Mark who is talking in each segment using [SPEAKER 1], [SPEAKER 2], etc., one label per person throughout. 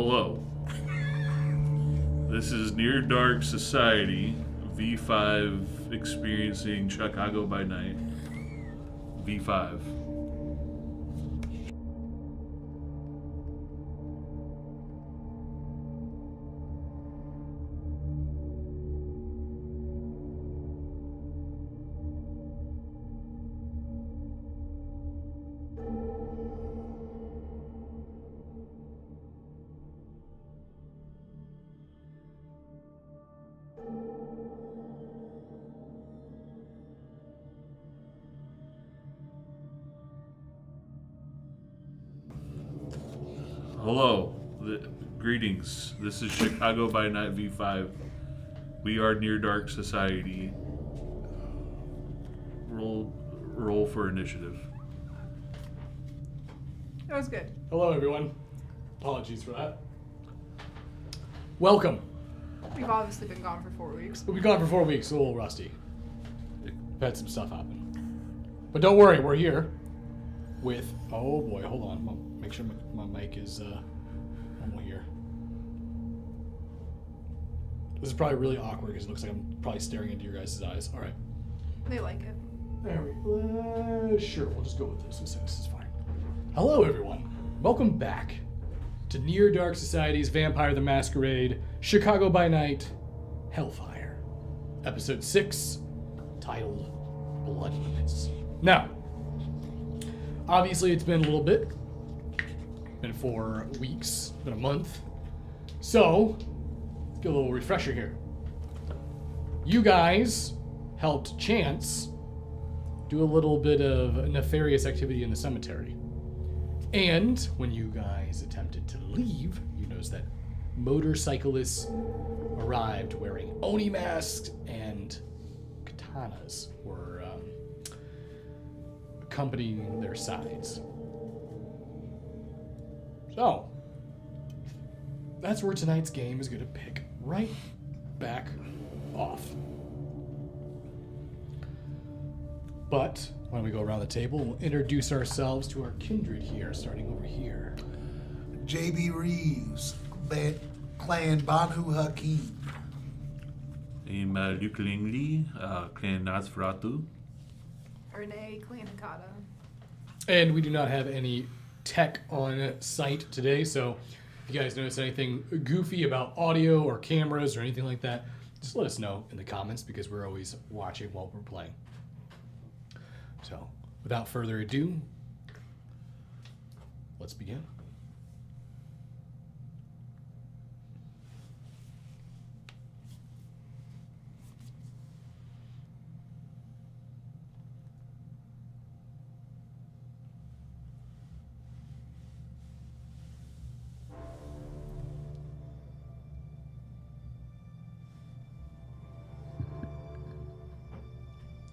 [SPEAKER 1] Hello. This is Near Dark Society V5 experiencing Chicago by night. V5. Hello, greetings. This is Chicago by Night V5. We are Near Dark Society. Roll for initiative.
[SPEAKER 2] That was good.
[SPEAKER 3] Hello, everyone. Apologies for that. Welcome.
[SPEAKER 2] We've obviously been gone for 4 weeks.
[SPEAKER 3] We'll be gone for 4 weeks, a little rusty. We've had some stuff happen. But don't worry, we're here with... Oh boy, hold on. I'll make sure my mic is normal here. This is probably really awkward because it looks like I'm probably staring into your guys' eyes. All right.
[SPEAKER 2] They like it.
[SPEAKER 3] There we go. Sure, we'll just go with this. This is fine. Hello, everyone. Welcome back to Near Dark Society's Vampire the Masquerade, Chicago by Night, Hellfire. Episode 6, titled Blood Limits. Now, obviously it's been a little bit. Been 4 weeks, been a month. So, let's get a little refresher here. You guys helped Chance do a little bit of nefarious activity in the cemetery. And when you guys attempted to leave, you noticed that motorcyclists arrived wearing Oni masks and katanas were accompanying their sides. So, that's where tonight's game is going to pick right back off. But why don't we go around the table and we'll introduce ourselves to our kindred here, starting over here.
[SPEAKER 4] J.B. Reeves, Clan Banu Hakim.
[SPEAKER 1] I'm Luke Lingley, Clan Nosferatu.
[SPEAKER 2] Renee, Clan Hakata.
[SPEAKER 3] And we do not have any tech on site today, so if you guys notice anything goofy about audio or cameras or anything like that, just let us know in the comments because we're always watching while we're playing. So, without further ado, let's begin.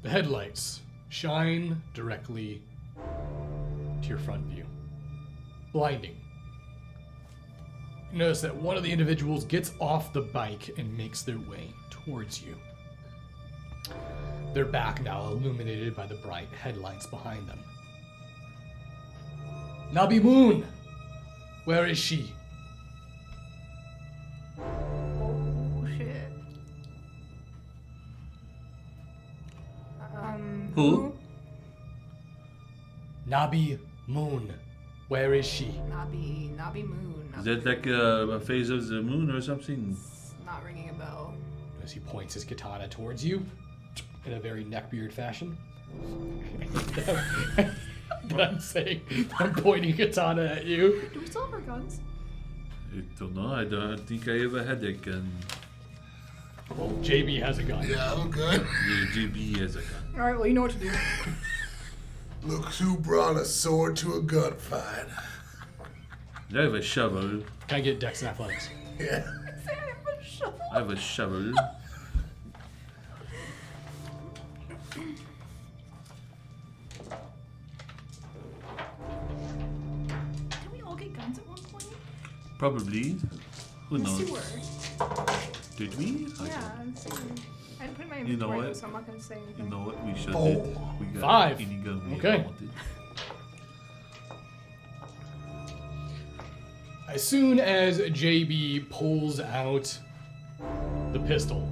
[SPEAKER 3] The headlights shine directly to your front view, blinding. You notice that one of the individuals gets off the bike and makes their way towards you. Their back now illuminated by the bright headlights behind them. Nabi Moon, where is she?
[SPEAKER 2] Oh, shit.
[SPEAKER 1] Who?
[SPEAKER 3] Nabi Moon, where is she?
[SPEAKER 2] Nabi Moon.
[SPEAKER 1] Is that like a phase of the moon or something?
[SPEAKER 2] It's not ringing a bell.
[SPEAKER 3] As he points his katana towards you in a very neckbeard fashion. But I'm saying, I'm pointing katana at you.
[SPEAKER 2] Do we still have our guns?
[SPEAKER 1] I don't know. I don't think I ever had a gun.
[SPEAKER 3] Well, JB has a gun.
[SPEAKER 4] Yeah, I'm good.
[SPEAKER 1] Yeah, JB has a gun.
[SPEAKER 2] Alright, well, you know what to do.
[SPEAKER 4] Look who brought a sword to a gunfight.
[SPEAKER 1] I have a shovel.
[SPEAKER 3] Can I get Dex and Athletics?
[SPEAKER 4] Yeah.
[SPEAKER 1] I have a shovel.
[SPEAKER 2] Did we all get guns at one point?
[SPEAKER 1] Probably. Who
[SPEAKER 2] The
[SPEAKER 1] knows?
[SPEAKER 2] sewer.
[SPEAKER 1] Did we?
[SPEAKER 2] Yeah, I'm saying. I didn't put my
[SPEAKER 1] You know
[SPEAKER 2] inventory,
[SPEAKER 1] what?
[SPEAKER 2] so I'm not going to say anything.
[SPEAKER 1] You know what? We should
[SPEAKER 4] Oh.
[SPEAKER 1] did. We got
[SPEAKER 3] 5.
[SPEAKER 1] any gun we
[SPEAKER 3] Okay.
[SPEAKER 1] wanted.
[SPEAKER 3] As soon as JB pulls out the pistol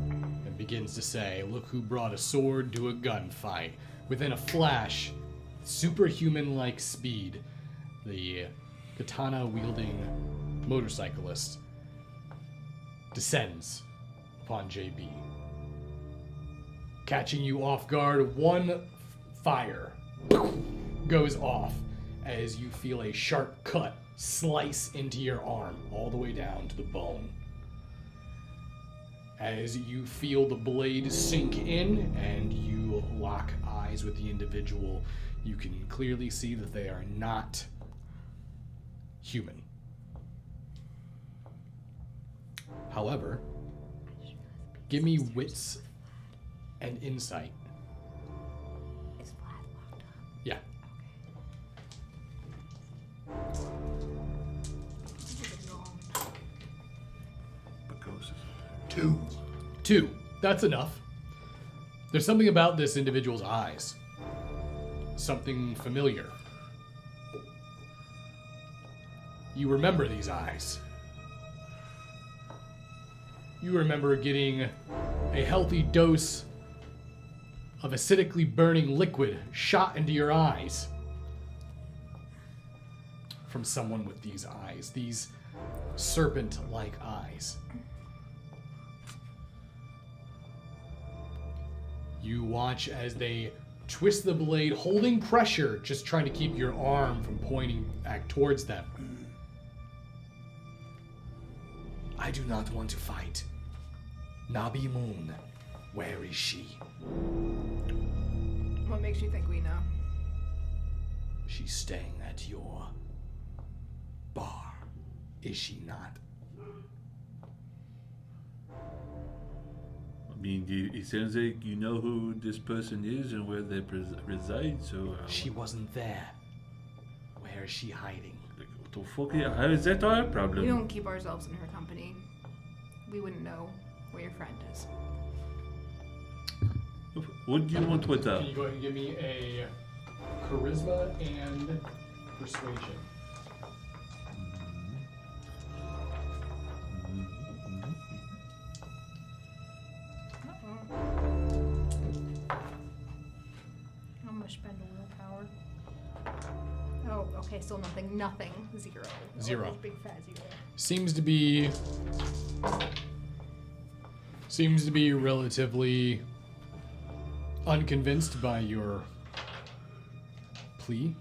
[SPEAKER 3] and begins to say, "Look who brought a sword to a gunfight," within a flash, superhuman-like speed, the katana-wielding motorcyclist descends upon JB. Catching you off guard, one fire goes off as you feel a sharp cut slice into your arm all the way down to the bone. As you feel the blade sink in and you lock eyes with the individual, you can clearly see that they are not human. However, give me wits and insight.
[SPEAKER 2] Is Vlad locked up?
[SPEAKER 3] Yeah.
[SPEAKER 1] But ghosts.
[SPEAKER 4] 2.
[SPEAKER 3] 2. That's enough. There's something about this individual's eyes. Something familiar. You remember these eyes. You remember getting a healthy dose of acidically burning liquid shot into your eyes from someone with these eyes, these serpent-like eyes. You watch as they twist the blade, holding pressure, just trying to keep your arm from pointing back towards them. I do not want to fight. Nabi Moon, where is she?
[SPEAKER 2] What makes you think we know?
[SPEAKER 3] She's staying at your bar, is she not?
[SPEAKER 1] I mean, it sounds like you know who this person is and where they reside, so...
[SPEAKER 3] She wasn't there. Where is she hiding?
[SPEAKER 1] Like, what the fuck? How is that our problem?
[SPEAKER 2] We don't keep ourselves in her company. We wouldn't know where your friend is.
[SPEAKER 1] What do you want with that?
[SPEAKER 3] Can you go ahead and give me a charisma and persuasion?
[SPEAKER 2] I'm gonna spend a willpower. Oh, okay, still nothing. Nothing. 0.
[SPEAKER 3] Zero.
[SPEAKER 2] Oh, big fat 0.
[SPEAKER 3] Seems to be relatively unconvinced by your plea.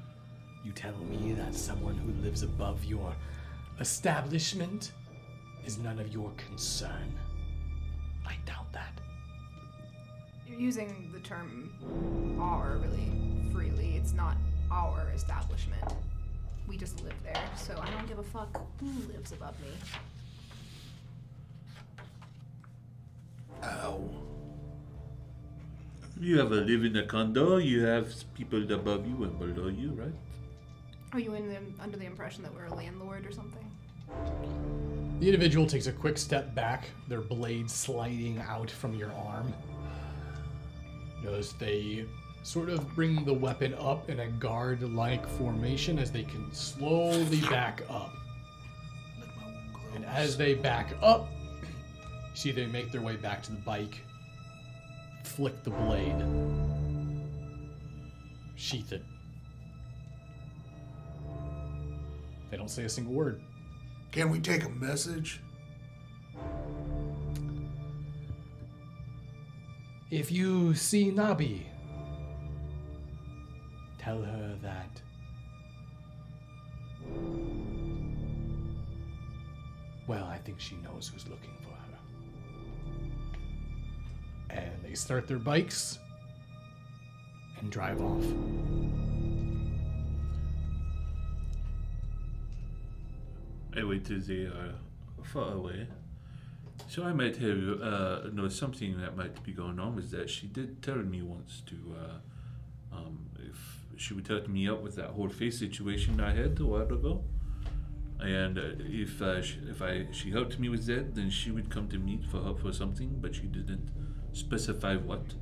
[SPEAKER 3] You tell me that someone who lives above your establishment is none of your concern. I doubt that.
[SPEAKER 2] You're using the term "our" really freely. It's not our establishment. We just live there, so I don't give a fuck who lives above me.
[SPEAKER 4] Ow.
[SPEAKER 1] You have a live in a condo, you have people above you and below you, right?
[SPEAKER 2] Are you under the impression that we're a landlord or something?
[SPEAKER 3] The individual takes a quick step back, their blade sliding out from your arm. Notice they sort of bring the weapon up in a guard-like formation as they can slowly back up. And as they back up, you see they make their way back to the bike, flick the blade, sheath it. They don't say a single word.
[SPEAKER 4] Can we take a message?
[SPEAKER 3] If you see Nabi, tell her that well, I think she knows who's looking for her. And they start their bikes and drive off.
[SPEAKER 1] I wait till they are far away. So I might have know something that might be going on was that she did tell me once to if she would help me out with that whole face situation I had a while ago, and if she helped me with that, then she would come to me for help for something, but she didn't specify what.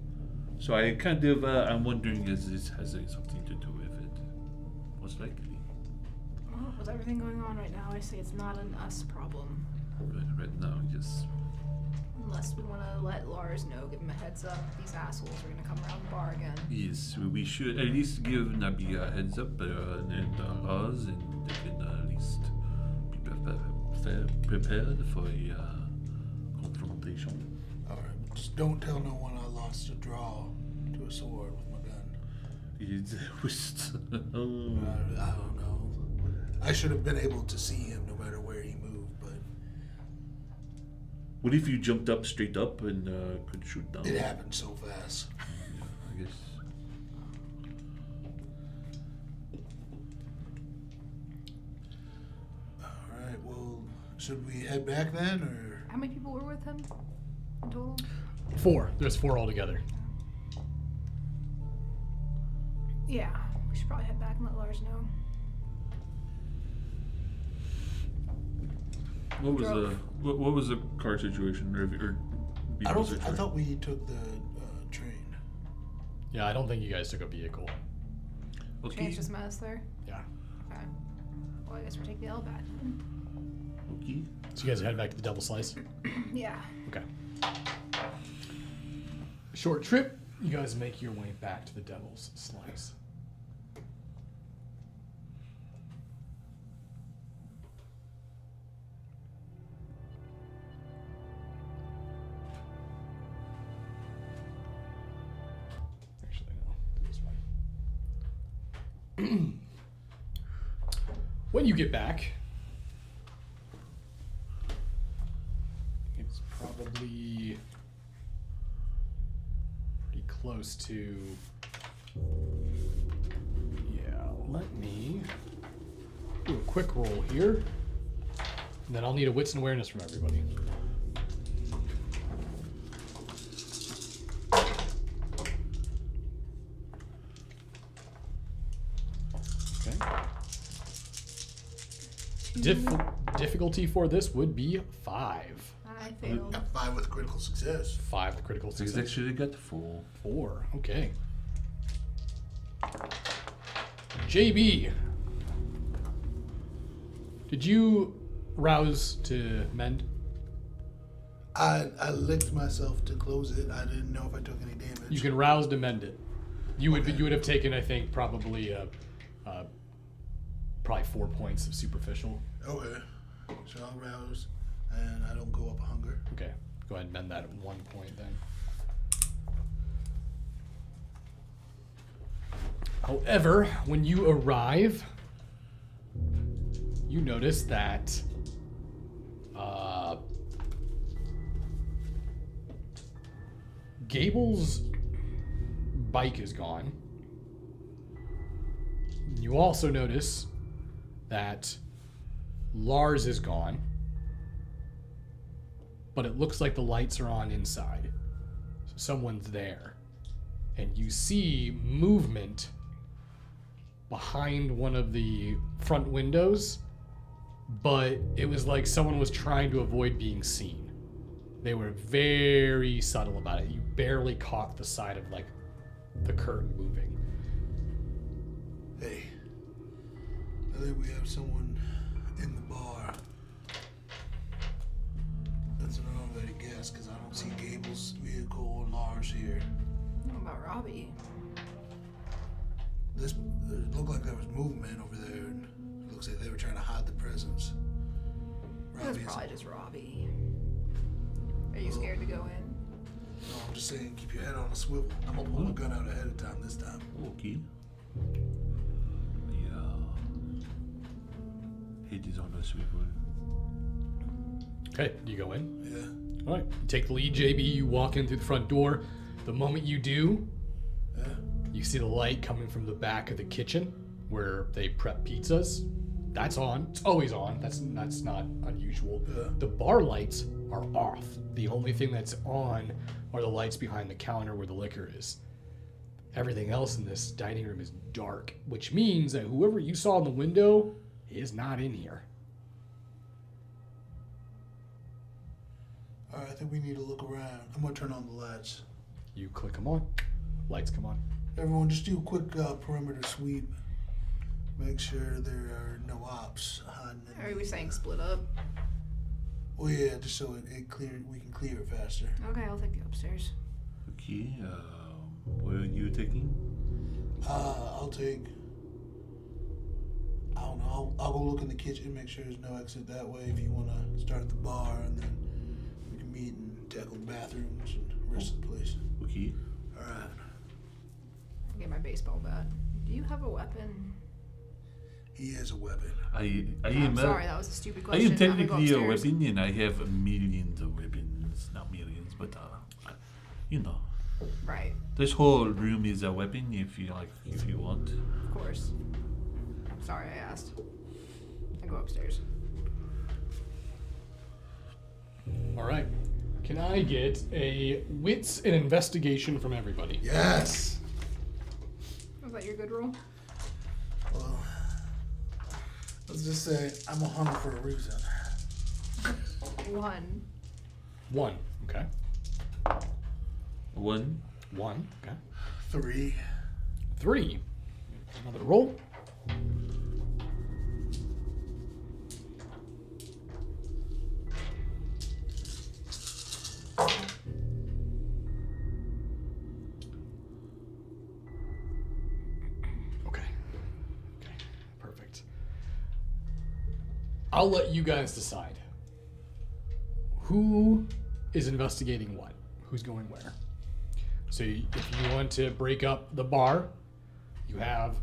[SPEAKER 1] So I kind of I'm wondering if this has something to do with it, most likely.
[SPEAKER 2] Well, with everything going on right now, I say it's not an us problem.
[SPEAKER 1] Right now, just
[SPEAKER 2] Unless we want to let Lars know, give him a heads up. These assholes are going to come around the bar again.
[SPEAKER 1] yes, we should at least give Nabi a heads up and Lars, and they can at least be prepared for a confrontation.
[SPEAKER 4] Alright, just don't tell no one I lost a draw to a sword with my gun.
[SPEAKER 1] It was
[SPEAKER 4] I don't know. I should have been able to see him no matter where he moved, but
[SPEAKER 1] What if you jumped up straight up and could shoot down?
[SPEAKER 4] it happened so fast.
[SPEAKER 1] I guess.
[SPEAKER 4] Alright, well, should we head back then, or?
[SPEAKER 2] How many people were with him in total?
[SPEAKER 3] 4. There's 4 altogether.
[SPEAKER 2] Yeah, we should probably head back and let Lars know.
[SPEAKER 1] What was what was the car situation or
[SPEAKER 4] I thought we took the train.
[SPEAKER 3] Yeah, I don't think you guys took a vehicle.
[SPEAKER 1] Okay.
[SPEAKER 2] Chance just met us there?
[SPEAKER 3] Yeah.
[SPEAKER 2] Okay. Well, I guess we're taking the L back.
[SPEAKER 1] Okay.
[SPEAKER 3] So you guys head back to the Double Slice?
[SPEAKER 2] Yeah.
[SPEAKER 3] Okay. Short trip. You guys make your way back to the Devil's Slice. Actually, no. Do this one. When you get back, it's probably pretty close to. Yeah, let me do a quick roll here, and then I'll need a wits and awareness from everybody. Okay. Difficulty for this would be 5.
[SPEAKER 2] I failed.
[SPEAKER 4] Got 5 with critical success.
[SPEAKER 3] 5 the critical
[SPEAKER 1] He's
[SPEAKER 3] success.
[SPEAKER 1] actually got 4.
[SPEAKER 3] 4. Okay. JB, did you rouse to mend?
[SPEAKER 4] I licked myself to close it. I didn't know if I took any damage.
[SPEAKER 3] You can rouse to mend it. You would have taken, I think, probably 4 points of superficial.
[SPEAKER 4] Okay. So I'll rouse, and I don't go up a hunger.
[SPEAKER 3] Okay, go ahead and mend that at 1 point then. However, when you arrive, you notice that Gable's bike is gone. You also notice that Lars is gone, but it looks like the lights are on inside. So someone's there. And you see movement behind one of the front windows, but it was like someone was trying to avoid being seen. They were very subtle about it. You barely caught the side of like the curtain moving.
[SPEAKER 4] Hey, I think we have someone in the bar. That's an unrelated guess, because I don't see Gable's vehicle or Lars here.
[SPEAKER 2] What about Robbie?
[SPEAKER 4] It looked like there was movement over there, and it looks like they were trying to hide the presence.
[SPEAKER 2] That's
[SPEAKER 4] Robbie's-
[SPEAKER 2] probably just Robbie. Are you scared to go in?
[SPEAKER 4] No, I'm just saying, keep your head on a swivel. I'm gonna pull my gun out ahead of time this time.
[SPEAKER 1] Okay. Yeah. Head is on a swivel.
[SPEAKER 3] Okay, do you go in?
[SPEAKER 4] Yeah.
[SPEAKER 3] All right, you take the lead, JB. You walk in through the front door. The moment you do,
[SPEAKER 4] Yeah.
[SPEAKER 3] you see the light coming from the back of the kitchen where they prep pizzas. That's on. It's always on. That's not unusual.
[SPEAKER 4] Yeah.
[SPEAKER 3] The bar lights are off. The only thing that's on are the lights behind the counter where the liquor is. Everything else in this dining room is dark, which means that whoever you saw in the window is not in here.
[SPEAKER 4] All right, I think we need to look around. I'm gonna turn on the lights.
[SPEAKER 3] You click them on. Lights come on.
[SPEAKER 4] Everyone, just do a quick perimeter sweep. Make sure there are no ops hiding in
[SPEAKER 2] Are we saying split up?
[SPEAKER 4] Well, yeah, just so it clear, we can clear it faster.
[SPEAKER 2] Okay, I'll take the upstairs.
[SPEAKER 1] Okay, where are you taking?
[SPEAKER 4] I'll take. I don't know. I'll go look in the kitchen, make sure there's no exit that way. If you want to start at the bar, and then we can meet and tackle the bathrooms and the rest of the place.
[SPEAKER 1] Okay.
[SPEAKER 4] All right.
[SPEAKER 2] Get my baseball bat. Do you have a weapon?
[SPEAKER 4] He has a weapon.
[SPEAKER 2] I'm sorry, that was a stupid
[SPEAKER 1] I
[SPEAKER 2] question.
[SPEAKER 1] am
[SPEAKER 2] I'm gonna go
[SPEAKER 1] technically a
[SPEAKER 2] upstairs.
[SPEAKER 1] weapon, and I have millions of weapons. Not millions, but you know.
[SPEAKER 2] Right,
[SPEAKER 1] This whole room is a weapon if you want.
[SPEAKER 2] of course. Sorry, I asked. I go upstairs.
[SPEAKER 3] All right. Can I get a wits and investigation from everybody?
[SPEAKER 4] Yes.
[SPEAKER 2] Was that your good roll?
[SPEAKER 4] Well, let's just say I'm a hunter for a reason.
[SPEAKER 2] 1.
[SPEAKER 3] 1. Okay.
[SPEAKER 1] 1.
[SPEAKER 3] 1. Okay.
[SPEAKER 4] 3.
[SPEAKER 3] 3. Another roll. Okay. Perfect. I'll let you guys decide. Who is investigating what? Who's going where? So if you want to break up the bar, you have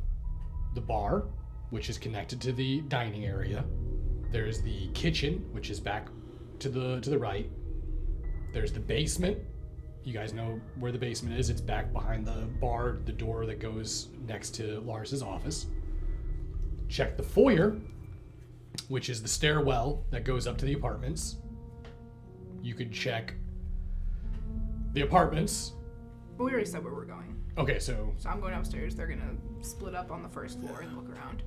[SPEAKER 3] the bar, which is connected to the dining area. There's the kitchen, which is back to the right. There's the basement. You guys know where the basement is. It's back behind the bar, the door that goes next to Lars's office. Check the foyer, which is the stairwell that goes up to the apartments. You could check the apartments.
[SPEAKER 2] But we already said where we're going.
[SPEAKER 3] Okay, so
[SPEAKER 2] So I'm going upstairs. They're gonna split up on the first floor and look around.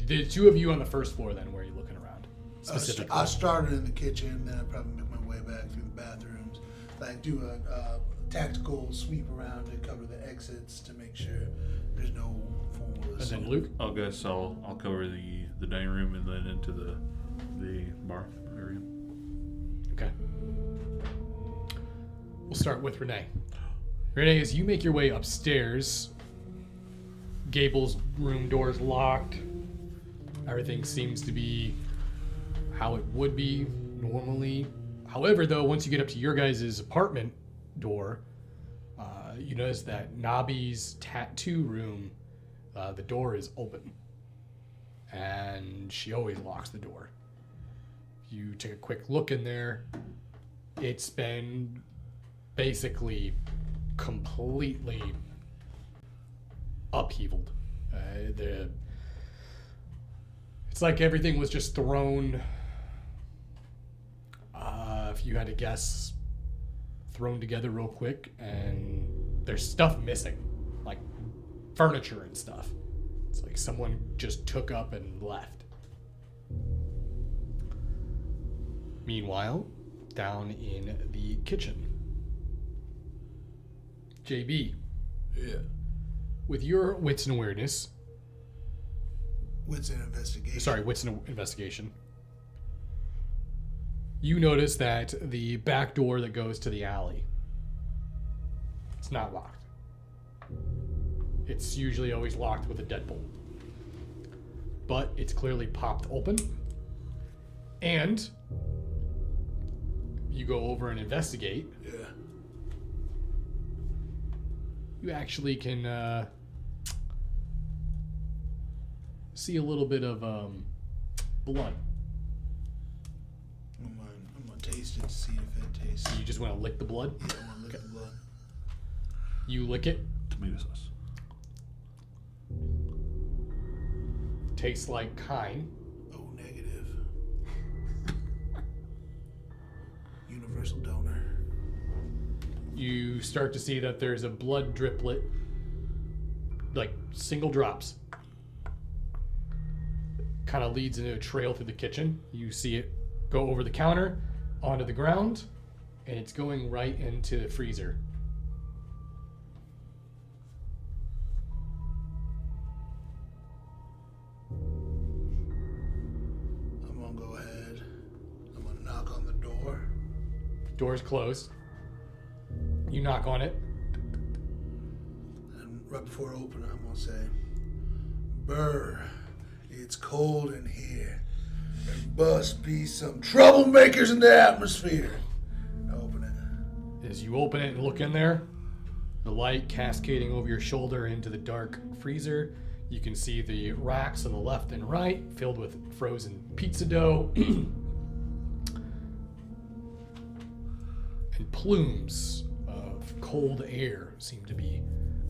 [SPEAKER 3] the two of you on the first floor then, where are you looking around? Specifically.
[SPEAKER 4] I started in the kitchen, then I probably make my way back through the bathrooms. Like do a tactical sweep around to cover the exits to make sure there's no formless.
[SPEAKER 3] And then Luke?
[SPEAKER 1] I guess I'll cover the dining room and then into the bar area.
[SPEAKER 3] Okay. We'll start with Renee. Renee, as you make your way upstairs, Gable's room door is locked. Everything seems to be how it would be normally. However, though, once you get up to your guys' apartment door, you notice that Nobby's tattoo room, the door is open. And she always locks the door. If you take a quick look in there, it's been basically completely upheavaled. It's like everything was just thrown, if you had to guess, thrown together real quick, and there's stuff missing, like furniture and stuff. It's like someone just took up and left. Meanwhile, down in the kitchen, JB,
[SPEAKER 4] Yeah.
[SPEAKER 3] with your wits and awareness,
[SPEAKER 4] Wits and investigation.
[SPEAKER 3] sorry, wits and investigation, you notice that the back door that goes to the alley, it's not locked. It's usually always locked with a deadbolt. But it's clearly popped open. And you go over and investigate.
[SPEAKER 4] Yeah.
[SPEAKER 3] You actually can see a little bit of blood.
[SPEAKER 4] I'm gonna taste it to see if it tastes.
[SPEAKER 3] You just want to lick the blood?
[SPEAKER 4] Yeah, I'm gonna lick the blood.
[SPEAKER 3] You lick it.
[SPEAKER 1] Tomato sauce.
[SPEAKER 3] Tastes like kine.
[SPEAKER 4] Oh, negative. Universal donor.
[SPEAKER 3] You start to see that there's a blood driplet, like single drops. Kind of leads into a trail through the kitchen. You see it go over the counter, onto the ground, and it's going right into the freezer. Door's closed. You knock on it.
[SPEAKER 4] And right before I open it, I'm gonna say, "Brr, it's cold in here. There must be some troublemakers in the atmosphere." I open it.
[SPEAKER 3] As you open it and look in there, the light cascading over your shoulder into the dark freezer, you can see the racks on the left and right filled with frozen pizza dough and plumes of cold air seem to be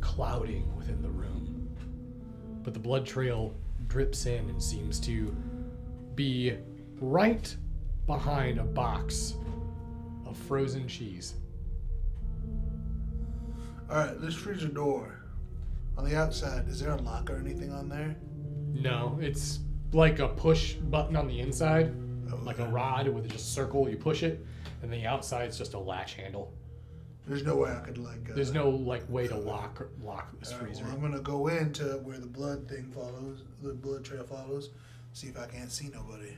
[SPEAKER 3] clouding within the room. But the blood trail drips in and seems to be right behind a box of frozen cheese.
[SPEAKER 4] Alright, this freezer door. On the outside, is there a lock or anything on there?
[SPEAKER 3] No, it's like a push button on the inside,
[SPEAKER 4] Oh,
[SPEAKER 3] like
[SPEAKER 4] yeah.
[SPEAKER 3] a rod with just a circle, you push it, and the outside's just a latch handle.
[SPEAKER 4] There's no way I could like.
[SPEAKER 3] There's no like way to lock this
[SPEAKER 4] Alright,
[SPEAKER 3] freezer.
[SPEAKER 4] well, I'm gonna go into where the blood thing follows, the blood trail follows, see if I can't see nobody.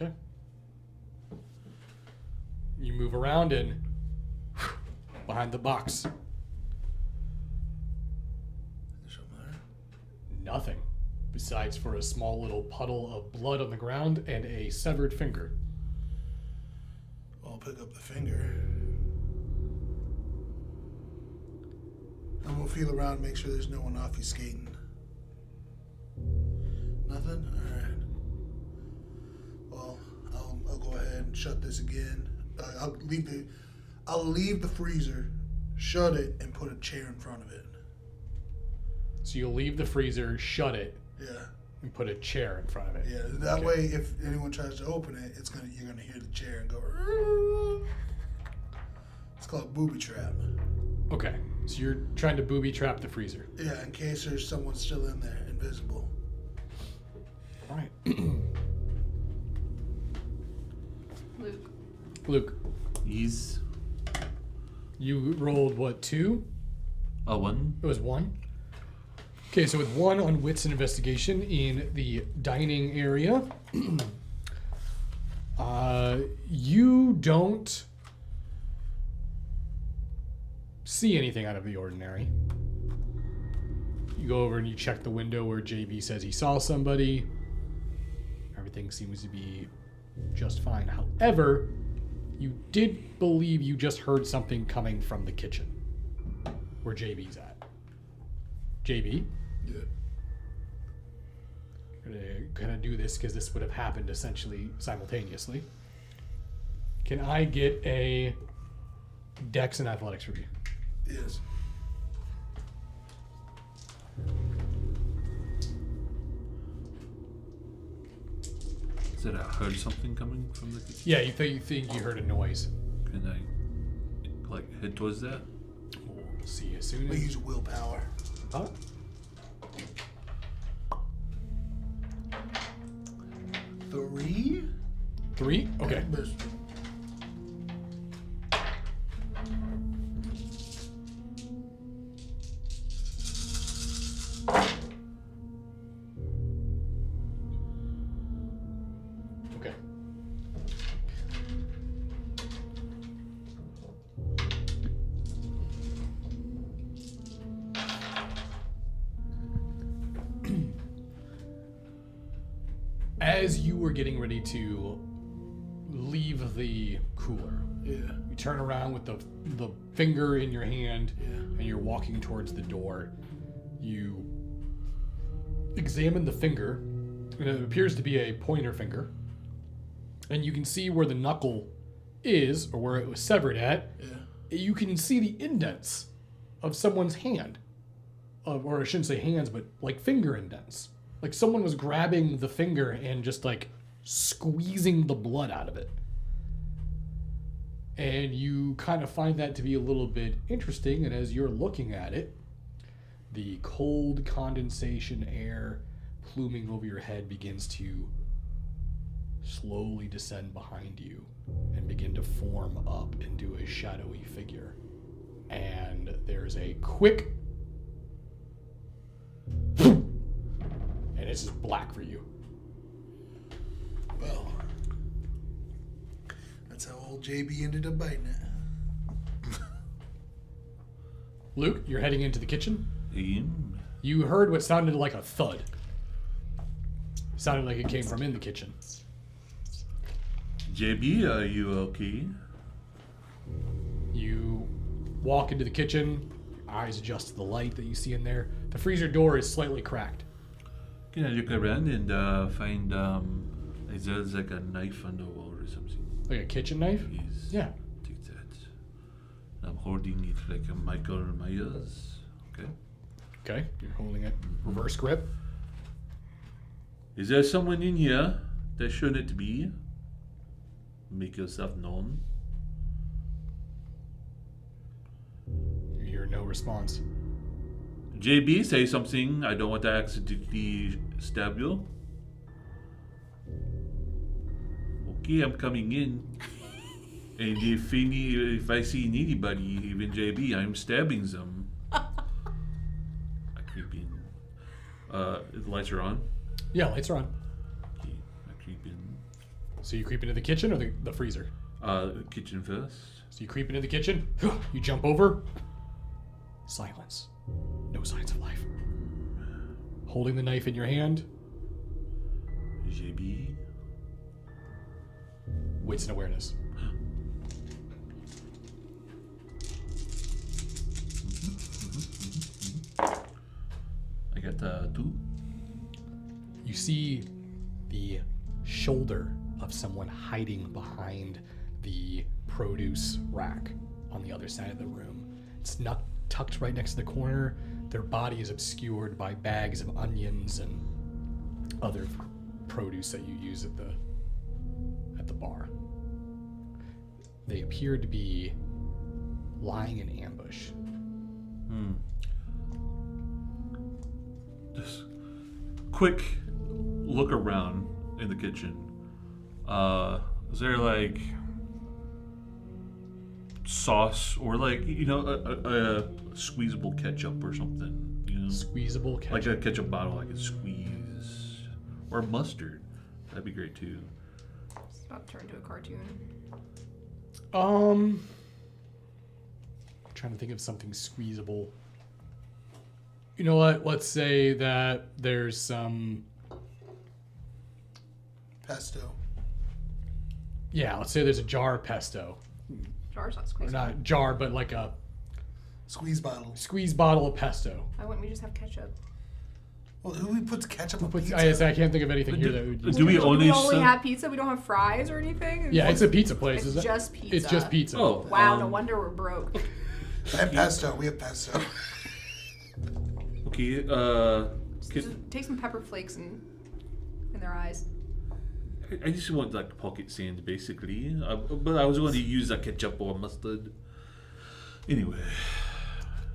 [SPEAKER 3] Okay. You move around and behind the box,
[SPEAKER 4] Is there something there?
[SPEAKER 3] nothing besides for a small little puddle of blood on the ground and a severed finger.
[SPEAKER 4] I'll pick up the finger. I'm gonna feel around, make sure there's no one obfuscating. Nothing? Alright. Well, I'll go ahead and shut this again. I'll leave the freezer, shut it, and put a chair in front of it.
[SPEAKER 3] So you'll leave the freezer, shut it,
[SPEAKER 4] Yeah.
[SPEAKER 3] and put a chair in front of it.
[SPEAKER 4] Yeah. That
[SPEAKER 3] Okay.
[SPEAKER 4] way, if anyone tries to open it, you're gonna hear the chair and go. "Rrrr." It's called booby trap.
[SPEAKER 3] Okay. So you're trying to booby trap the freezer.
[SPEAKER 4] Yeah, in case there's someone still in there, invisible.
[SPEAKER 3] All right.
[SPEAKER 2] Luke.
[SPEAKER 3] Luke,
[SPEAKER 1] He's
[SPEAKER 3] you rolled what, 2?
[SPEAKER 1] a one.
[SPEAKER 3] It was 1. Okay, so with 1 on wits and investigation in the dining area, you don't see anything out of the ordinary. You go over and you check the window where JB says he saw somebody. Everything seems to be just fine. However, you did believe you just heard something coming from the kitchen where JB's at. JB,
[SPEAKER 4] Yeah.
[SPEAKER 3] I'm gonna do this because this would have happened essentially simultaneously. Can I get a Dex and Athletics review?
[SPEAKER 4] Yes.
[SPEAKER 1] Said I heard something coming from the kitchen.
[SPEAKER 3] Yeah, you think you heard a noise.
[SPEAKER 1] Can I like head towards that?
[SPEAKER 3] We'll see as soon
[SPEAKER 4] We
[SPEAKER 3] as.
[SPEAKER 4] use willpower.
[SPEAKER 3] Huh?
[SPEAKER 4] 3?
[SPEAKER 3] 3? Okay.
[SPEAKER 4] Missed.
[SPEAKER 3] Okay. As you were getting ready to leave the cooler,
[SPEAKER 4] Yeah.
[SPEAKER 3] you turn around with the finger in your hand,
[SPEAKER 4] Yeah.
[SPEAKER 3] and you're walking towards the door. You examine the finger, and it appears to be a pointer finger. And you can see where the knuckle is, or where it was severed at.
[SPEAKER 4] Yeah.
[SPEAKER 3] You can see the indents of someone's hand. Or I shouldn't say hands, but like finger indents. Like someone was grabbing the finger and just like squeezing the blood out of it. And you kind of find that to be a little bit interesting. And as you're looking at it, the cold condensation air pluming over your head begins to slowly descend behind you and begin to form up into a shadowy figure. And there's a quick and it's just black for you.
[SPEAKER 4] Well, that That's how old JB ended up biting it.
[SPEAKER 3] Luke, you're heading into the kitchen.
[SPEAKER 1] Ian?
[SPEAKER 3] You heard what sounded like a thud. Sounded like it came from in the kitchen.
[SPEAKER 1] JB, are you okay?
[SPEAKER 3] You walk into the kitchen, eyes adjust to the light that you see in there. The freezer door is slightly cracked.
[SPEAKER 1] Can I look around and find, is there like a knife on the wall or something?
[SPEAKER 3] Like a kitchen knife?
[SPEAKER 1] Yes.
[SPEAKER 3] Yeah.
[SPEAKER 1] Take that. I'm holding it like a Michael Myers. Okay.
[SPEAKER 3] Okay, you're holding it reverse grip.
[SPEAKER 1] Is there someone in here that shouldn't be? Make yourself known.
[SPEAKER 3] You hear no response.
[SPEAKER 1] JB, say something. I don't want to accidentally stab you. Okay, I'm coming in. And if I see anybody, even JB, I'm stabbing them. I creep in. The lights are on.
[SPEAKER 3] Yeah, lights are on.
[SPEAKER 1] Okay, I creep in.
[SPEAKER 3] So you creep into the kitchen or the freezer?
[SPEAKER 1] Kitchen first.
[SPEAKER 3] So you creep into the kitchen, you jump over. Silence. No signs of life. Holding the knife in your hand,
[SPEAKER 1] JB.
[SPEAKER 3] wits and awareness.
[SPEAKER 1] I got 2.
[SPEAKER 3] You see the shoulder of someone hiding behind the produce rack on the other side of the room. It's not tucked right next to the corner. Their body is obscured by bags of onions and other produce that you use at the bar. They appear to be lying in ambush.
[SPEAKER 1] Just quick look around in the kitchen. Is there like sauce or like, you know, a squeezable ketchup or something, you know?
[SPEAKER 3] Squeezable ketchup.
[SPEAKER 1] Like a ketchup bottle I could squeeze. Or mustard. That'd be great too.
[SPEAKER 2] It's about to turn into a cartoon.
[SPEAKER 3] Trying to think of something squeezable. You know what? Let's say that there's some.
[SPEAKER 4] Pesto.
[SPEAKER 3] Yeah, let's say there's a jar of pesto.
[SPEAKER 2] Jar's not
[SPEAKER 3] Or
[SPEAKER 2] squeezed.
[SPEAKER 3] not a jar, but like a
[SPEAKER 4] Squeeze bottle.
[SPEAKER 3] squeeze bottle of pesto.
[SPEAKER 2] Why wouldn't we just have ketchup?
[SPEAKER 4] Well, who puts ketchup on
[SPEAKER 3] But
[SPEAKER 4] pizza?
[SPEAKER 3] I can't think of anything here that would.
[SPEAKER 1] Do we only
[SPEAKER 2] have pizza? We don't have fries or anything?
[SPEAKER 3] Yeah, it's a pizza place,
[SPEAKER 2] It's
[SPEAKER 3] isn't it?
[SPEAKER 2] just pizza.
[SPEAKER 3] It's just pizza.
[SPEAKER 1] Oh.
[SPEAKER 2] Wow, no wonder we're broke.
[SPEAKER 4] And pesto. We have pesto.
[SPEAKER 1] Okay,
[SPEAKER 2] Just take some pepper flakes in their eyes.
[SPEAKER 1] I just want like pocket sand basically. But I was going to use a ketchup or mustard. Anyway.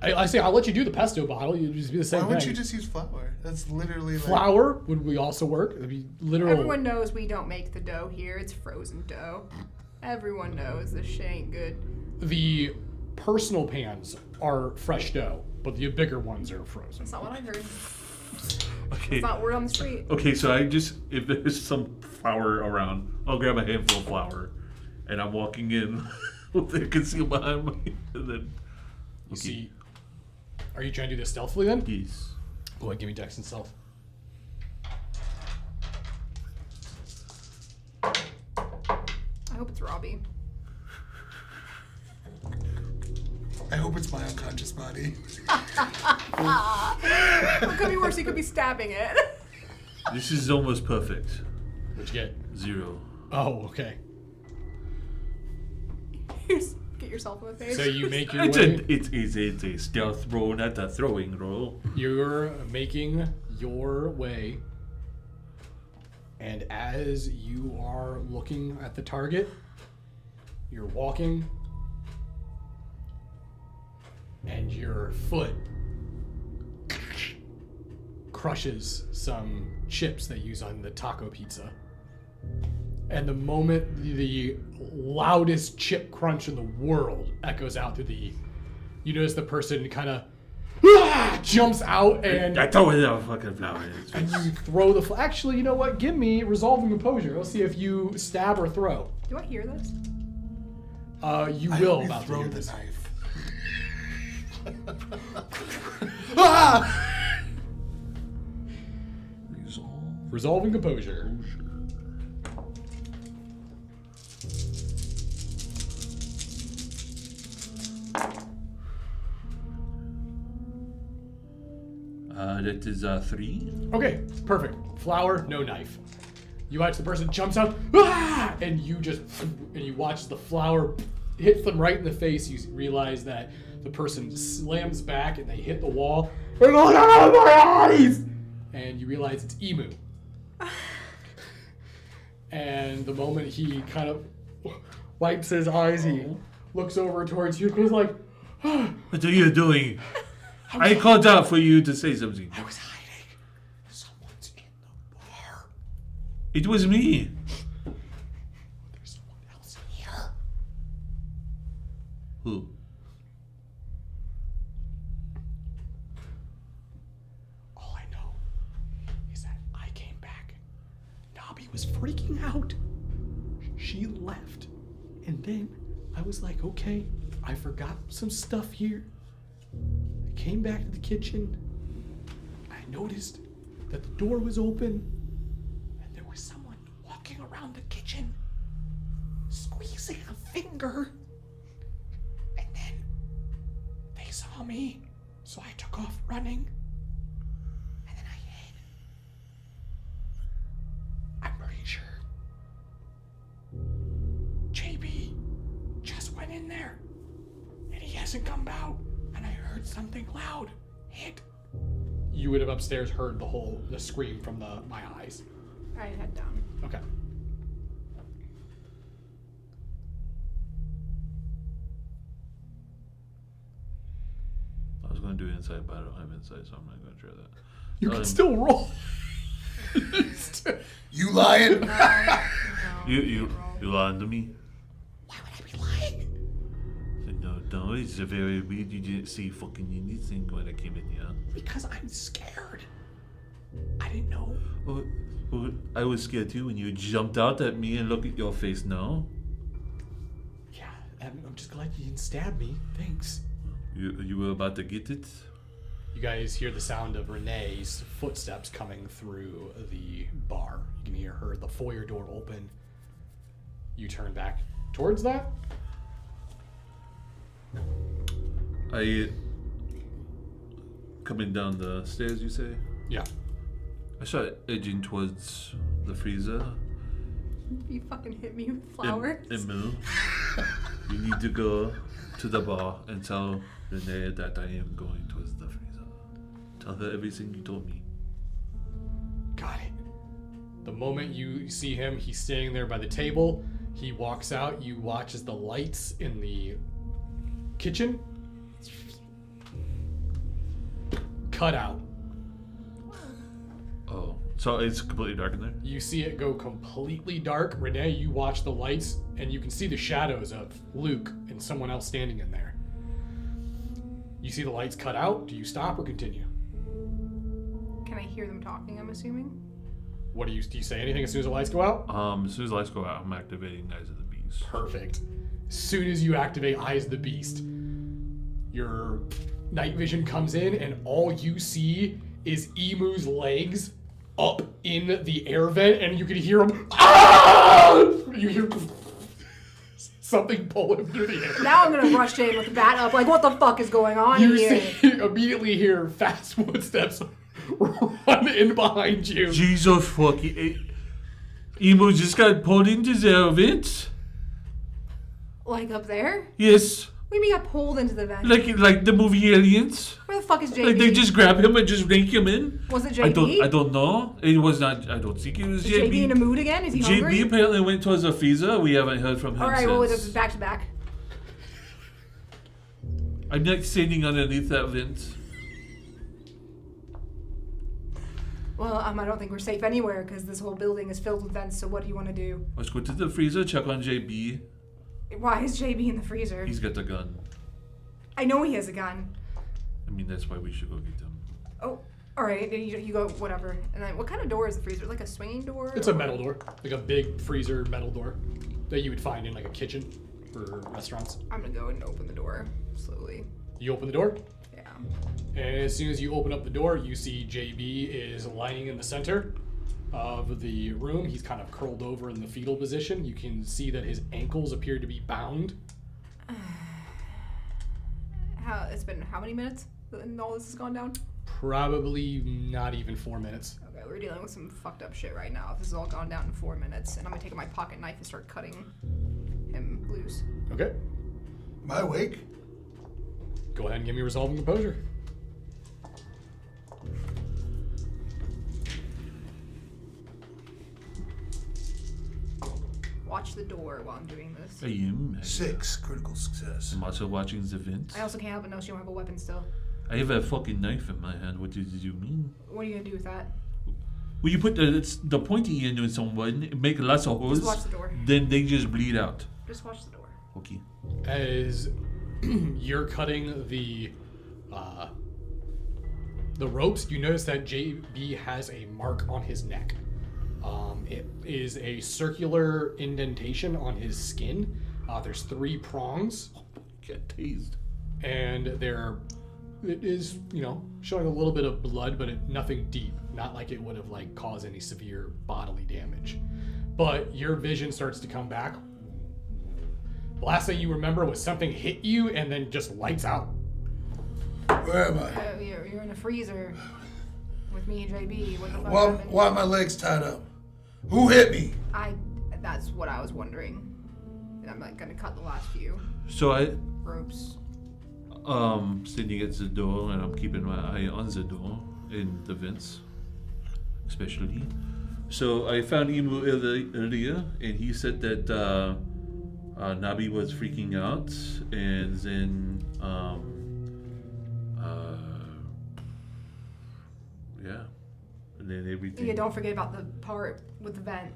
[SPEAKER 3] I say I'll let you do the pesto bottle. You just be the same
[SPEAKER 4] Why
[SPEAKER 3] thing.
[SPEAKER 4] wouldn't you just use flour? That's literally like...
[SPEAKER 3] Flour would we also work? It'd be literal.
[SPEAKER 2] Everyone knows we don't make the dough here. It's frozen dough. Everyone knows this shit ain't good.
[SPEAKER 3] The personal pans are fresh dough, but the bigger ones are frozen.
[SPEAKER 2] That's not what I heard.
[SPEAKER 1] Okay.
[SPEAKER 2] It's not word on the street.
[SPEAKER 1] Okay, so I just, if there's some flour around, I'll grab a handful of flour, and I'm walking in with it concealed behind me, and then.
[SPEAKER 3] You see, are you trying to do this stealthily then?
[SPEAKER 1] Yes.
[SPEAKER 3] Go ahead, give me Dex and Stealth.
[SPEAKER 2] I hope it's Robbie.
[SPEAKER 4] I hope it's my unconscious body.
[SPEAKER 2] It could be worse. He could be stabbing it.
[SPEAKER 1] This is almost perfect.
[SPEAKER 3] What'd you get?
[SPEAKER 1] 0.
[SPEAKER 3] Oh, okay.
[SPEAKER 2] Just get yourself in the face.
[SPEAKER 3] So you make your
[SPEAKER 1] It's
[SPEAKER 3] way.
[SPEAKER 1] it's a stealth roll, not a throwing roll.
[SPEAKER 3] You're making your way, and as you are looking at the target, you're walking, and your foot crushes some chips they use on the taco pizza. And the moment the loudest chip crunch in the world echoes out through the... You notice the person kind of jumps out and...
[SPEAKER 1] I throw it in a fucking flour.
[SPEAKER 3] And you throw the... Actually, you know what? Give me resolving composure. Let's see if you stab or throw.
[SPEAKER 2] Do I hear this?
[SPEAKER 3] You
[SPEAKER 4] I
[SPEAKER 3] will
[SPEAKER 4] hope you
[SPEAKER 3] about to
[SPEAKER 4] throw
[SPEAKER 3] hear
[SPEAKER 4] the
[SPEAKER 3] this.
[SPEAKER 4] knife. Ah!
[SPEAKER 3] Resolve and composure.
[SPEAKER 1] That is 3.
[SPEAKER 3] Okay, perfect. Flower, no knife. You watch the person jumps out, ah! And you watch the flower hit them right in the face. You realize that the person slams back and they hit the wall. They're going out of my eyes! And you realize it's Emu. And the moment he kind of wipes his eyes, he looks over towards you, goes like, ah.
[SPEAKER 1] What are you doing? I called out for you to say something.
[SPEAKER 3] I was hiding. Someone's in the bar.
[SPEAKER 1] It was me.
[SPEAKER 3] There's someone else here.
[SPEAKER 1] Who?
[SPEAKER 3] All I know is that I came back. Nobby was freaking out. She left. And then I was like, okay, I forgot some stuff here. I came back to the kitchen. I noticed that the door was open. And there was someone walking around the kitchen, squeezing a finger. And then they saw me. So I took off running. And then I hid. I'm pretty sure JB just went in there. And he hasn't come out. And I heard something loud hit. You would have upstairs heard the scream from my eyes.
[SPEAKER 2] I head down.
[SPEAKER 3] Okay.
[SPEAKER 1] I was going to do inside, but I don't have inside, so I'm not going to try that.
[SPEAKER 3] You can still roll.
[SPEAKER 4] You lying?
[SPEAKER 2] No,
[SPEAKER 1] You lied to me?
[SPEAKER 3] Why would I be lying?
[SPEAKER 1] No, it's very weird. You didn't see fucking anything when I came in here.
[SPEAKER 3] Because I'm scared. I didn't know.
[SPEAKER 1] Well, I was scared too when you jumped out at me and look at your face now.
[SPEAKER 3] Yeah, I'm just glad you didn't stab me. Thanks.
[SPEAKER 1] You were about to get it?
[SPEAKER 3] You guys hear the sound of Renee's footsteps coming through the bar. You can hear the foyer door open. You turn back towards that.
[SPEAKER 1] Coming down the stairs, you say?
[SPEAKER 3] Yeah.
[SPEAKER 1] I start edging towards the freezer.
[SPEAKER 2] You fucking hit me with flowers.
[SPEAKER 1] Emil, you need to go to the bar and tell Renee that I am going towards the freezer. Tell her everything you told me.
[SPEAKER 3] Got it. The moment you see him, he's standing there by the table. He walks out. You watch as the lights in the kitchen cut out.
[SPEAKER 1] Oh, so it's completely dark in there?
[SPEAKER 3] You see it go completely dark. Renee, you watch the lights, and you can see the shadows of Luke and someone else standing in there. You see the lights cut out. Do you stop or continue?
[SPEAKER 2] Can I hear them talking, I'm assuming?
[SPEAKER 3] Do you say anything as soon as the lights go out?
[SPEAKER 1] As soon as the lights go out, I'm activating Eyes of the Beast.
[SPEAKER 3] Perfect. As soon as you activate Eyes of the Beast, your night vision comes in, and all you see is Emu's legs up in the air vent, and you can hear him. Ah! You hear something pull him through the air.
[SPEAKER 2] Now I'm gonna rush in with the bat up, like, what the fuck is going on
[SPEAKER 3] You
[SPEAKER 2] here?
[SPEAKER 3] immediately hear fast footsteps run in behind you.
[SPEAKER 1] Jesus fucking... Emu just got pulled into the vent?
[SPEAKER 2] Like up there?
[SPEAKER 1] Yes.
[SPEAKER 2] What do you mean got pulled into the vent?
[SPEAKER 1] Like the movie Aliens.
[SPEAKER 2] Where the fuck is JB?
[SPEAKER 1] Like they just grab him and just yank him in.
[SPEAKER 2] Was it JB?
[SPEAKER 1] I don't know. It was not. I don't think it was
[SPEAKER 2] Is
[SPEAKER 1] JB.
[SPEAKER 2] JB in a mood again? Is he hungry?
[SPEAKER 1] JB apparently went towards the freezer. We haven't heard from him
[SPEAKER 2] Alright,
[SPEAKER 1] since.
[SPEAKER 2] well, it's back to back.
[SPEAKER 1] I'm not standing underneath that vent.
[SPEAKER 2] Well, I don't think we're safe anywhere because this whole building is filled with vents, so what do you want to do?
[SPEAKER 1] Let's go to the freezer, check on JB.
[SPEAKER 2] Why is JB in the freezer?
[SPEAKER 1] He's got the gun.
[SPEAKER 2] I know he has a gun.
[SPEAKER 1] I mean, that's why we should go get him.
[SPEAKER 2] Oh, alright, you go, whatever. And then, what kind of door is the freezer? Like a swinging door?
[SPEAKER 3] It's a metal door, like a big freezer metal door that you would find in like a kitchen. for restaurants.
[SPEAKER 2] I'm gonna go and open the door slowly.
[SPEAKER 3] You open the door,
[SPEAKER 2] Yeah.
[SPEAKER 3] and as soon as you open up the door, you see JB is lying in the center of the room. He's kind of curled over in the fetal position. You can see that his ankles appear to be bound.
[SPEAKER 2] It's been how many minutes and all this has gone down?
[SPEAKER 3] Probably not even 4 minutes.
[SPEAKER 2] Okay, we're dealing with some fucked up shit right now. If this has all gone down in 4 minutes, and I'm gonna take my pocket knife and start cutting him loose.
[SPEAKER 3] Okay.
[SPEAKER 4] Am I awake?
[SPEAKER 3] Go ahead and give me resolve and composure.
[SPEAKER 2] Watch the door while I'm doing this.
[SPEAKER 1] I am.
[SPEAKER 4] 6 critical success.
[SPEAKER 1] I'm also watching the vent.
[SPEAKER 2] I also can't help but notice you don't have a weapon still.
[SPEAKER 1] I have a fucking knife in my hand. What did you mean?
[SPEAKER 2] What are you gonna do with that?
[SPEAKER 1] Well, you put the pointy end on someone, make lots of holes,
[SPEAKER 2] Just watch the door.
[SPEAKER 1] then they just bleed out.
[SPEAKER 2] Just watch the door.
[SPEAKER 1] Okay.
[SPEAKER 3] As you're cutting the ropes, you notice that JB has a mark on his neck. It is a circular indentation on his skin. There's 3 prongs,
[SPEAKER 1] Get tased.
[SPEAKER 3] and it is, showing a little bit of blood, but nothing deep. Not like it would have caused any severe bodily damage. But your vision starts to come back. The last thing you remember was something hit you and then just lights out.
[SPEAKER 4] Where am I?
[SPEAKER 2] You're in a freezer with me and JB. What the fuck
[SPEAKER 4] Why
[SPEAKER 2] happened?
[SPEAKER 4] are my legs tied up? Who hit me?
[SPEAKER 2] That's what I was wondering. And I'm gonna cut the last few
[SPEAKER 1] So I
[SPEAKER 2] ropes.
[SPEAKER 1] standing at the door, and I'm keeping my eye on the door in the vents, especially. So I found Emu earlier, and he said that Nabi was freaking out, and then yeah, and then everything.
[SPEAKER 2] Yeah, don't forget about the part with the vent.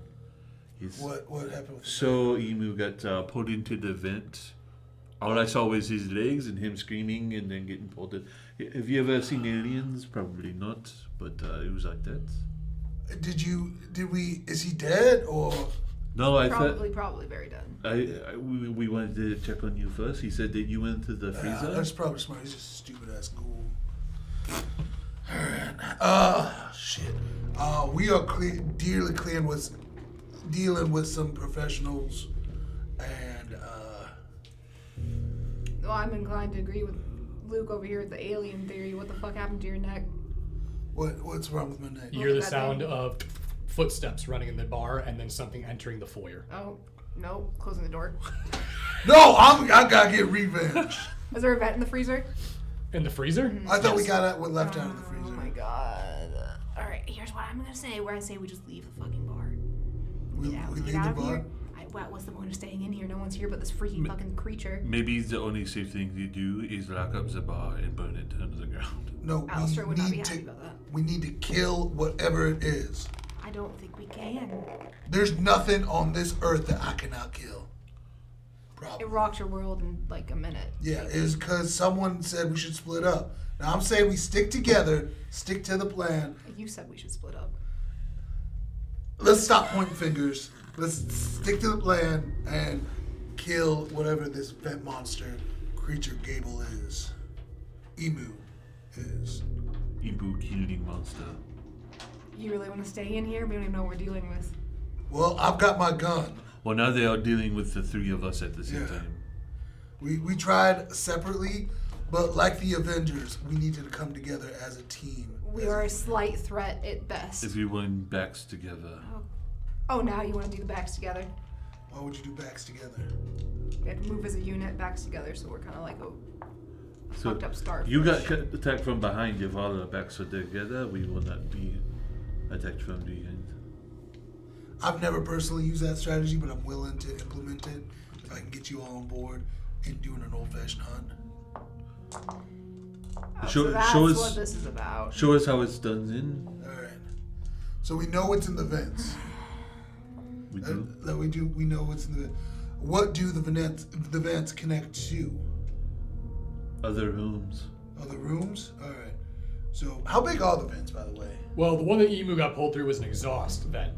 [SPEAKER 4] What happened with
[SPEAKER 1] So Emu got pulled into the vent. All I saw was his legs and him screaming and then getting pulled in. Have you ever seen Aliens? Probably not, but it was like that.
[SPEAKER 4] Is he dead or?
[SPEAKER 1] No, I
[SPEAKER 2] Probably very done.
[SPEAKER 1] we wanted to check on you first. He said that you went to the freezer.
[SPEAKER 4] That's probably smart. He's just a stupid ass ghoul. Alright. Shit. We are dealing with some professionals, and
[SPEAKER 2] Well, I'm inclined to agree with Luke over here with the alien theory. What the fuck happened to your neck?
[SPEAKER 4] what's wrong with my neck?
[SPEAKER 3] You hear the
[SPEAKER 2] that
[SPEAKER 3] sound
[SPEAKER 2] thing?
[SPEAKER 3] of footsteps running in the bar and then something entering the foyer.
[SPEAKER 2] Oh, no, closing the door.
[SPEAKER 4] No, I gotta get revenge.
[SPEAKER 2] Is there a vent in the freezer?
[SPEAKER 3] In the freezer?
[SPEAKER 4] I thought we got what left out of the freezer.
[SPEAKER 2] Oh my god. Alright, here's what I'm gonna say. Where I say we just leave the fucking bar.
[SPEAKER 4] We
[SPEAKER 2] Get
[SPEAKER 4] leave the
[SPEAKER 2] out of
[SPEAKER 4] bar.
[SPEAKER 2] here. What's the point of staying in here? No one's here but this freaky fucking creature.
[SPEAKER 1] Maybe the only safe thing to do is lock up the bar and burn it down to the ground.
[SPEAKER 4] No,
[SPEAKER 2] Alistair would not be
[SPEAKER 4] need
[SPEAKER 2] happy
[SPEAKER 4] to.
[SPEAKER 2] about that.
[SPEAKER 4] We need to kill whatever it is.
[SPEAKER 2] I don't think we can.
[SPEAKER 4] There's nothing on this earth that I cannot kill. Probably.
[SPEAKER 2] It rocked your world in a minute.
[SPEAKER 4] Yeah, it's because someone said we should split up. Now I'm saying we stick together, stick to the plan.
[SPEAKER 2] You said we should split up.
[SPEAKER 4] Let's stop pointing fingers. Let's stick to the plan and kill whatever this vent monster creature Gable is. Emu is.
[SPEAKER 1] Ibu killing monster.
[SPEAKER 2] You really want to stay in here? We don't even know what we're dealing with.
[SPEAKER 4] Well, I've got my gun.
[SPEAKER 1] Well, now they are dealing with the 3 of us at the same
[SPEAKER 4] Yeah.
[SPEAKER 1] time.
[SPEAKER 4] We tried separately, but like the Avengers, we needed to come together as a team.
[SPEAKER 2] We are a slight threat at best.
[SPEAKER 1] Everyone backs together.
[SPEAKER 2] Oh, now you want to do the backs together?
[SPEAKER 4] Why would you do backs together?
[SPEAKER 2] We have to move as a unit, backs together, so we're kind of like a
[SPEAKER 1] So
[SPEAKER 2] fucked up start.
[SPEAKER 1] you got attacked from behind. If all our backs are together, we will not be attacked from the end.
[SPEAKER 4] I've never personally used that strategy, but I'm willing to implement it if I can get you all on board in doing an old-fashioned hunt.
[SPEAKER 1] Show-
[SPEAKER 2] so that's
[SPEAKER 1] show us-
[SPEAKER 2] what this is about.
[SPEAKER 1] Show us how it's done then.
[SPEAKER 4] All right. So we know what's in the vents.
[SPEAKER 1] We do.
[SPEAKER 4] That we know what's in the vents. What do the vents connect to?
[SPEAKER 1] Other rooms.
[SPEAKER 4] Other rooms? All right. So how big are the vents, by the way?
[SPEAKER 3] Well, the one that Emu got pulled through was an exhaust vent.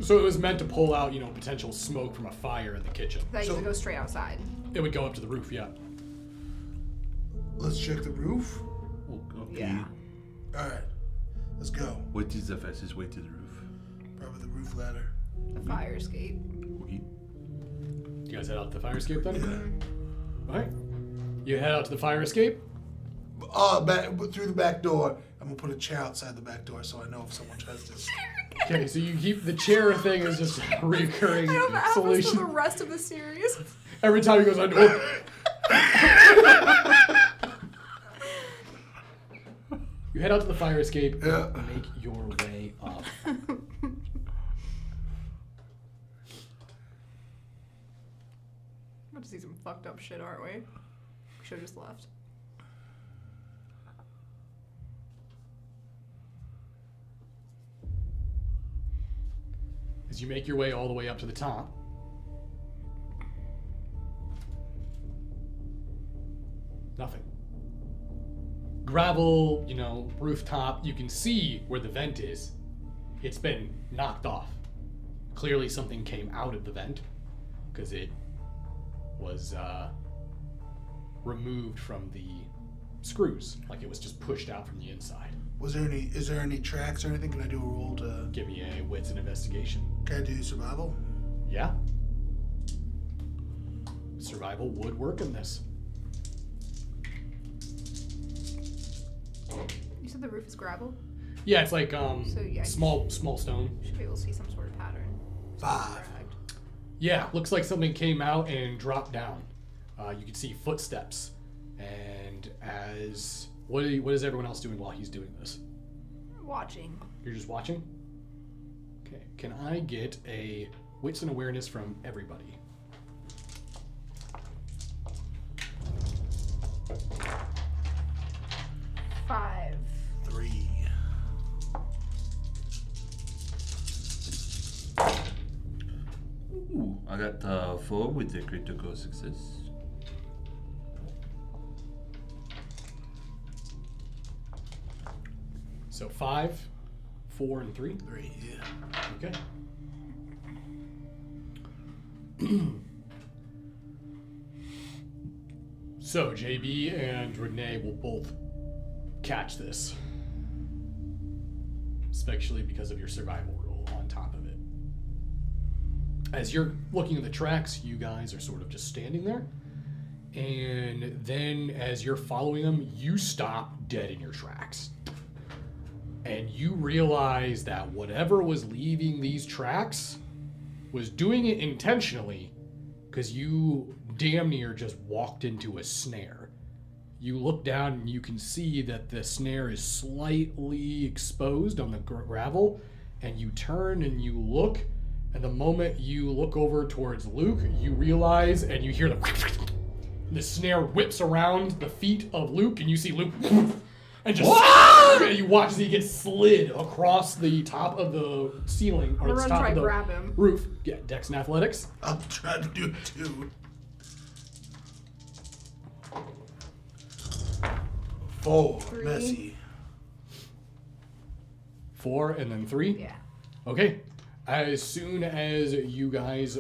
[SPEAKER 3] So it was meant to pull out, potential smoke from a fire in the kitchen.
[SPEAKER 2] That usually goes straight outside.
[SPEAKER 3] It would go up to the roof, yeah.
[SPEAKER 4] Let's check the roof.
[SPEAKER 1] Okay.
[SPEAKER 2] Yeah.
[SPEAKER 4] All right, let's go.
[SPEAKER 1] What is the fastest way to the roof?
[SPEAKER 4] Probably the roof ladder.
[SPEAKER 2] The fire escape.
[SPEAKER 1] Wait.
[SPEAKER 3] You guys head out to the fire escape then?
[SPEAKER 4] Yeah.
[SPEAKER 3] All right. You head out to the fire escape.
[SPEAKER 4] Through the back door. I'm gonna put a chair outside the back door so I know if someone tries to.
[SPEAKER 3] Okay, so you keep the chair thing is just a recurring
[SPEAKER 2] I hope that happens
[SPEAKER 3] solution.
[SPEAKER 2] for the rest of the series.
[SPEAKER 3] Every time he goes on door. You head out to the fire escape.
[SPEAKER 4] Yeah.
[SPEAKER 3] Make your way up.
[SPEAKER 2] About to see some fucked up shit, aren't we? We should have just left.
[SPEAKER 3] As you make your way all the way up to the top, nothing. Gravel, rooftop, you can see where the vent is. It's been knocked off. Clearly something came out of the vent because it was removed from the screws, like it was just pushed out from the inside.
[SPEAKER 4] Is there any tracks or anything? Can I do a roll to?
[SPEAKER 3] Give me a wits and investigation.
[SPEAKER 4] Can I do survival?
[SPEAKER 3] Yeah. Survival would work in this.
[SPEAKER 2] You said the roof is gravel?
[SPEAKER 3] Yeah, it's like
[SPEAKER 2] yeah,
[SPEAKER 3] small stone.
[SPEAKER 2] Should be able to see some sort of pattern.
[SPEAKER 4] 5.
[SPEAKER 2] Dragged.
[SPEAKER 3] Yeah, looks like something came out and dropped down. You can see footsteps. And what is everyone else doing while he's doing this?
[SPEAKER 2] Watching.
[SPEAKER 3] You're just watching? Okay. Can I get a wits and awareness from everybody?
[SPEAKER 2] Five.
[SPEAKER 4] 3.
[SPEAKER 1] Ooh, I got 4 with the critical success.
[SPEAKER 3] So 5, 4, and 3.
[SPEAKER 4] 3. Yeah.
[SPEAKER 3] Okay. So JB and Renee will both catch this, especially because of your survival roll on top of it. As you're looking at the tracks, you guys are sort of just standing there, and then as you're following them, you stop dead in your tracks. And you realize that whatever was leaving these tracks was doing it intentionally, because you damn near just walked into a snare. You look down and you can see that the snare is slightly exposed on the gravel, and you turn and you look, and the moment you look over towards Luke, you realize and you hear the snare whips around the feet of Luke, and you see Luke and just and you watch as he gets slid across the top of the ceiling or the top of the
[SPEAKER 2] grab him.
[SPEAKER 3] roof. Yeah, Dex and Athletics.
[SPEAKER 4] I'm trying to do it too. 4.
[SPEAKER 2] 3.
[SPEAKER 4] Messy.
[SPEAKER 3] 4 and then 3.
[SPEAKER 2] Yeah.
[SPEAKER 3] Okay. As soon as you guys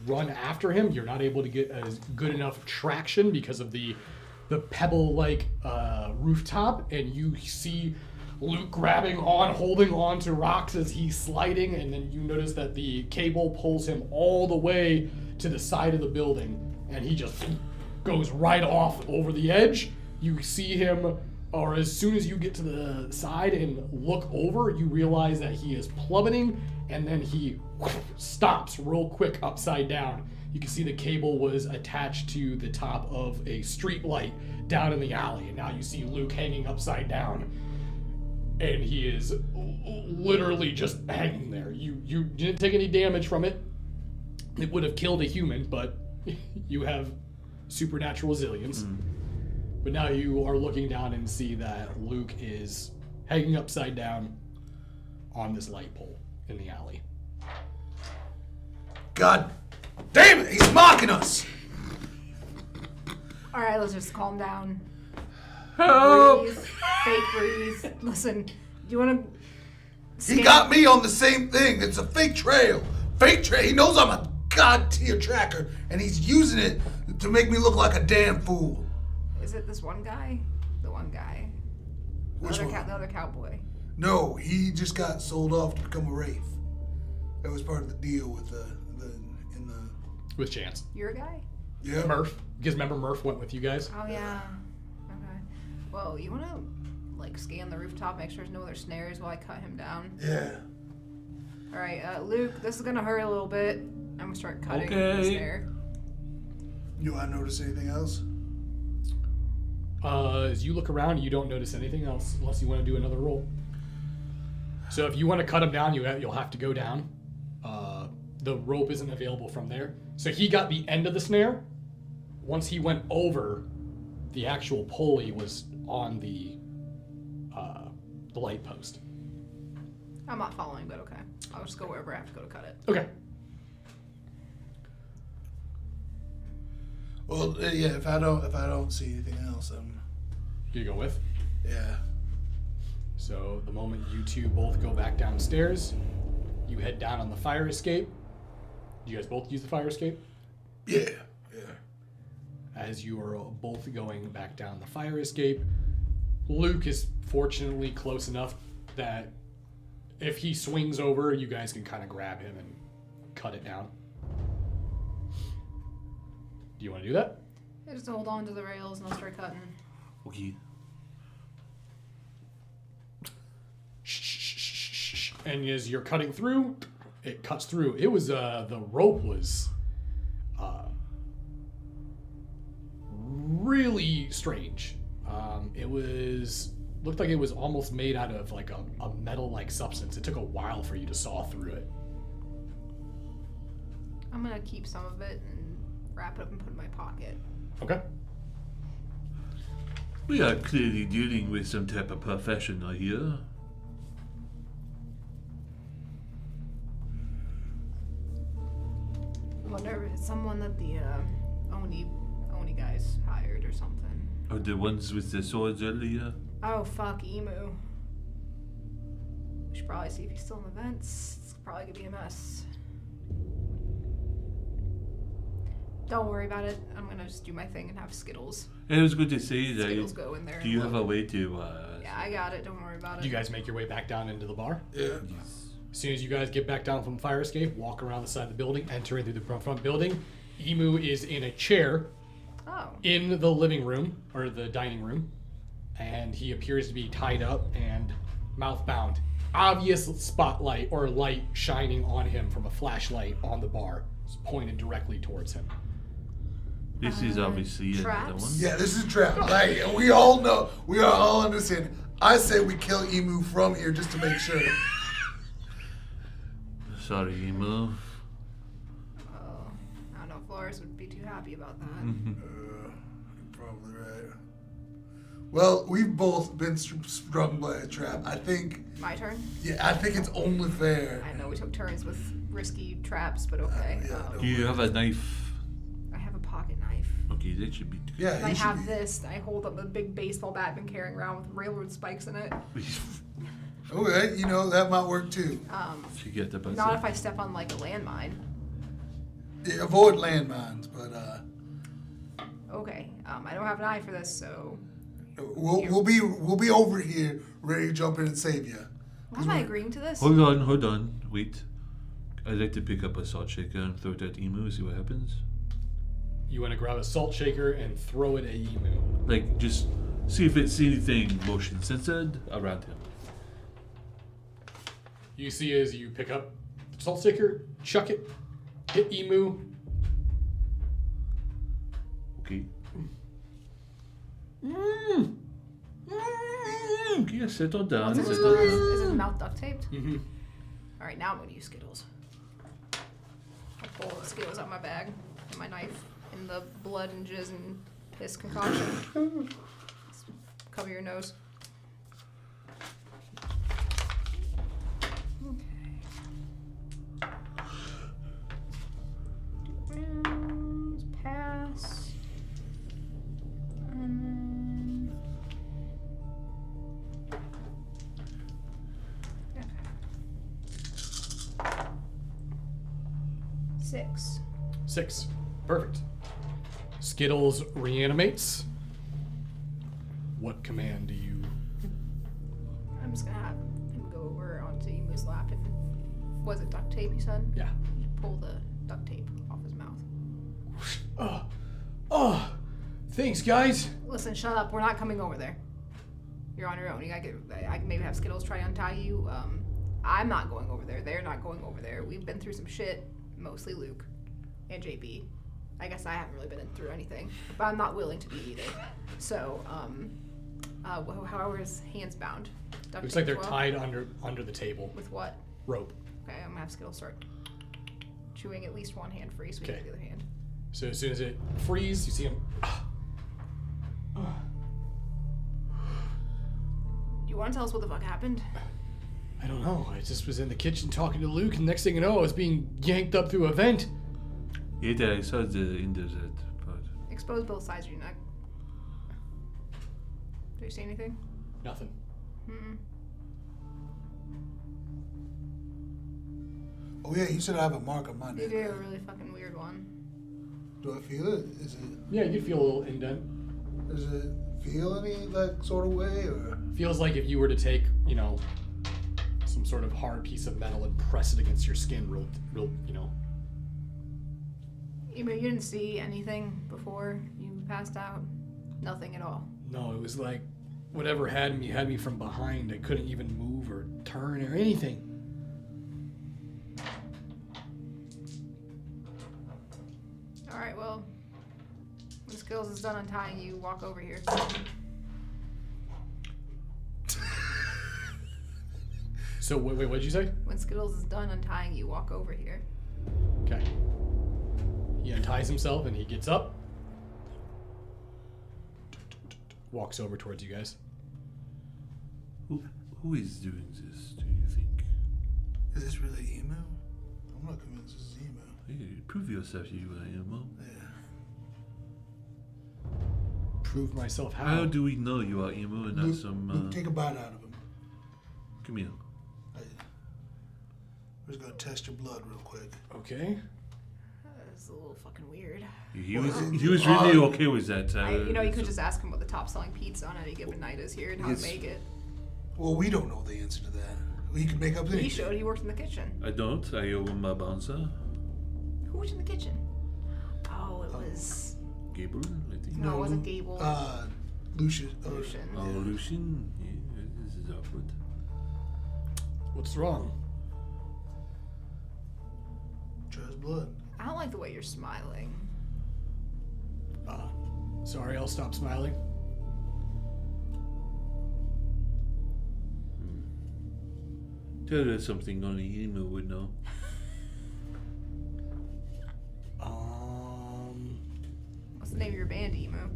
[SPEAKER 3] run after him, you're not able to get as good enough traction because of the pebble-like rooftop, and you see Luke holding on to rocks as he's sliding, and then you notice that the cable pulls him all the way to the side of the building, and he just goes right off over the edge. You see him, or as soon as you get to the side and look over, you realize that he is plummeting, and then he stops real quick upside down. You can see the cable was attached to the top of a street light down in the alley, and now you see Luke hanging upside down, and he is literally just hanging there. You didn't take any damage from it. It would have killed a human, but you have supernatural resilience. But now you are looking down and see that Luke is hanging upside down on this light pole in the alley.
[SPEAKER 4] God damn it! He's mocking us!
[SPEAKER 2] Alright, let's just calm down.
[SPEAKER 1] Help!
[SPEAKER 2] Breathe. Fake breathe. Listen, do you want to...
[SPEAKER 4] He got me on the same thing. It's a fake trail. Fake trail. He knows I'm a god tier tracker, and he's using it to make me look like a damn fool.
[SPEAKER 2] Is it this one guy? The one guy.
[SPEAKER 4] Which one?
[SPEAKER 2] The other cowboy.
[SPEAKER 4] No, he just got sold off to become a wraith. That was part of the deal with
[SPEAKER 3] With Chance.
[SPEAKER 2] You're a guy?
[SPEAKER 4] Yeah.
[SPEAKER 3] Murph. Because remember Murph went with you guys?
[SPEAKER 2] Oh, yeah. Okay. Well, you want to, like, scan the rooftop, make sure there's no other snares while I cut him down?
[SPEAKER 4] Yeah.
[SPEAKER 2] All right, Luke, this is going to hurt a little bit. I'm going to start cutting the snare.
[SPEAKER 4] You want to notice anything else?
[SPEAKER 3] As you look around, you don't notice anything else unless you want to do another roll. So if you want to cut him down, you'll have to go down. The rope isn't available from there. So he got the end of the snare. Once he went over, the actual pulley was on the light post.
[SPEAKER 2] I'm not following, but okay. I'll just go wherever I have to go to cut it.
[SPEAKER 3] Okay.
[SPEAKER 4] Well, yeah. If I don't see anything else,
[SPEAKER 3] You go with.
[SPEAKER 4] yeah.
[SPEAKER 3] So the moment you two both go back downstairs, you head down on the fire escape. Do you guys both use the fire escape?
[SPEAKER 4] Yeah.
[SPEAKER 3] As you are both going back down the fire escape, Luke is fortunately close enough that if he swings over, you guys can kind of grab him and cut it down. Do you want to do that?
[SPEAKER 2] Yeah, just hold on to the rails and I'll start cutting.
[SPEAKER 1] Okay.
[SPEAKER 3] And as you're cutting through, it cuts through. It was the rope was really strange. It looked like it was almost made out of like a metal-like substance. It took a while for you to saw through it.
[SPEAKER 2] I'm gonna keep some of it and wrap it up and put it in my pocket.
[SPEAKER 3] Okay.
[SPEAKER 1] We are clearly dealing with some type of professional here.
[SPEAKER 2] I wonder if it's someone that the Oni guys hired or something.
[SPEAKER 1] Or the ones with the swords earlier?
[SPEAKER 2] Oh fuck, Emu. We should probably see if he's still in the vents. It's probably gonna be a mess. Don't worry about it. I'm gonna just do my thing and have Skittles.
[SPEAKER 1] It was good to see that.
[SPEAKER 2] Skittles go in there.
[SPEAKER 1] Do
[SPEAKER 2] and
[SPEAKER 1] you have a
[SPEAKER 2] look.
[SPEAKER 1] way to?
[SPEAKER 2] Yeah, I got it. Don't worry about it.
[SPEAKER 3] You guys make your way back down into the bar.
[SPEAKER 4] Yeah.
[SPEAKER 3] As soon as you guys get back down from fire escape, walk around the side of the building, enter into the front building. Emu is in a chair
[SPEAKER 2] Oh.
[SPEAKER 3] in the living room, or the dining room, and he appears to be tied up and mouth bound. Obvious spotlight or light shining on him from a flashlight on the bar. It's pointed directly towards him.
[SPEAKER 1] This is obviously another
[SPEAKER 2] traps?
[SPEAKER 1] one.
[SPEAKER 4] Yeah, this is a trap. Like, we all know, we are all understand. I say we kill Emu from here just to make sure.
[SPEAKER 1] Sorry, Emu.
[SPEAKER 2] Oh. I don't know. Flores would be too happy about that.
[SPEAKER 4] You're probably right. Well, we've both been strung by a trap. I think,
[SPEAKER 2] My turn?
[SPEAKER 4] yeah, I think it's only fair.
[SPEAKER 2] I know we took turns with risky traps, but okay.
[SPEAKER 4] Yeah, no.
[SPEAKER 1] Do you have a knife?
[SPEAKER 2] I have a pocket knife.
[SPEAKER 1] Okay, that should be.
[SPEAKER 4] Yeah,
[SPEAKER 2] I
[SPEAKER 4] you should
[SPEAKER 2] have
[SPEAKER 4] be.
[SPEAKER 2] this. I hold up a big baseball bat I've been carrying around with railroad spikes in it.
[SPEAKER 4] Okay, you know, that might work too.
[SPEAKER 1] You get the buzzer.
[SPEAKER 2] Not if I step on like a landmine.
[SPEAKER 4] Yeah, avoid landmines, but
[SPEAKER 2] Okay. I don't have an eye for this, so
[SPEAKER 4] we'll be over here ready to jump in and save you.
[SPEAKER 2] why am I agreeing to this?
[SPEAKER 1] Hold on, wait. I'd like to pick up a salt shaker and throw it at Emu, see what happens.
[SPEAKER 3] You want to grab a salt shaker and throw it at Emu.
[SPEAKER 1] Like, just see if it's anything motion censored around him.
[SPEAKER 3] You see as you pick up the salt shaker, chuck it, hit Emu.
[SPEAKER 1] Okay. Okay, settle down.
[SPEAKER 2] Is
[SPEAKER 1] Settle down.
[SPEAKER 2] his mouth duct taped?
[SPEAKER 3] Mm-hmm.
[SPEAKER 2] All right, now I'm gonna use Skittles. I'll pull the Skittles out of my bag and my knife in the blood and jizz and piss concoction. Cover your nose. Okay. Rounds, pass. And then... Okay. 6.
[SPEAKER 3] 6. Perfect. Skittles reanimates. What command do you...
[SPEAKER 2] I'm just gonna have him go over onto Emu's lap and was it duct tape you said?
[SPEAKER 3] Yeah.
[SPEAKER 2] Pull the duct tape off his mouth.
[SPEAKER 3] Oh, thanks, guys.
[SPEAKER 2] Listen, shut up. We're not coming over there. You're on your own. I can maybe have Skittles try to untie you. I'm not going over there. They're not going over there. We've been through some shit. Mostly Luke and JB. I guess I haven't really been through anything, but I'm not willing to be either. So, how are his hands bound? Duct
[SPEAKER 3] Looks
[SPEAKER 2] tape
[SPEAKER 3] like they're
[SPEAKER 2] as well?
[SPEAKER 3] tied under the table.
[SPEAKER 2] With what?
[SPEAKER 3] Rope.
[SPEAKER 2] Okay, I'm gonna have Skittles start chewing at least one hand free so we
[SPEAKER 3] Okay.
[SPEAKER 2] get the other hand.
[SPEAKER 3] So as soon as it frees, you see him.
[SPEAKER 2] You want to tell us what the fuck happened?
[SPEAKER 3] I don't know. I just was in the kitchen talking to Luke, and next thing you know, I was being yanked up through a vent.
[SPEAKER 1] Yeah, I saw the in the that part.
[SPEAKER 2] Expose both sides of your neck. Do you see anything?
[SPEAKER 3] Nothing.
[SPEAKER 2] Mm-mm.
[SPEAKER 4] Oh yeah, you said I have a mark on my
[SPEAKER 2] You
[SPEAKER 4] neck.
[SPEAKER 2] do a really fucking weird one.
[SPEAKER 4] Do I feel it? Is it?
[SPEAKER 3] Yeah, you feel a little indent.
[SPEAKER 4] Does it feel any like sort of way or?
[SPEAKER 3] Feels like if you were to take, some sort of hard piece of metal and press it against your skin, real.
[SPEAKER 2] You mean you didn't see anything before you passed out? Nothing at all.
[SPEAKER 3] No, it was like whatever had me from behind. I couldn't even move or turn or anything.
[SPEAKER 2] Alright, well, when Skills is done untying you, walk over here.
[SPEAKER 3] So wait, what did you say?
[SPEAKER 2] When Skittles is done untying you, walk over here.
[SPEAKER 3] Okay. He unties himself and he gets up. Walks over towards you guys.
[SPEAKER 1] Who is doing this, do you think?
[SPEAKER 4] Is this really Emu? I'm not convinced this is Emu.
[SPEAKER 1] Hey, prove yourself, you Emo.
[SPEAKER 4] Yeah.
[SPEAKER 3] Prove myself how?
[SPEAKER 1] How do we know you are Emo and not
[SPEAKER 4] Luke,
[SPEAKER 1] some...
[SPEAKER 4] Luke, take a bite out of him.
[SPEAKER 1] Come here.
[SPEAKER 4] Hey. We're just gonna test your blood real quick.
[SPEAKER 3] Okay.
[SPEAKER 2] That's a little fucking weird.
[SPEAKER 1] He was really okay with that.
[SPEAKER 2] You could just ask him what the top selling pizza on any given night is here and how to make it.
[SPEAKER 4] Well, we don't know the answer to that. We can make up anything.
[SPEAKER 2] He showed he worked in the kitchen.
[SPEAKER 1] I don't. I owe him a bouncer.
[SPEAKER 2] Who was in the kitchen? Oh, it was...
[SPEAKER 1] Gabriel, I think.
[SPEAKER 2] No, it wasn't Gable.
[SPEAKER 4] Lucius.
[SPEAKER 2] Lucian.
[SPEAKER 1] Oh, Lucian? Yeah, this is awkward.
[SPEAKER 3] What's wrong?
[SPEAKER 4] Try his blood.
[SPEAKER 2] I don't like the way you're smiling.
[SPEAKER 3] Sorry, I'll stop smiling.
[SPEAKER 1] Tell her something only Emo would know.
[SPEAKER 2] What's the name of your band, Emu?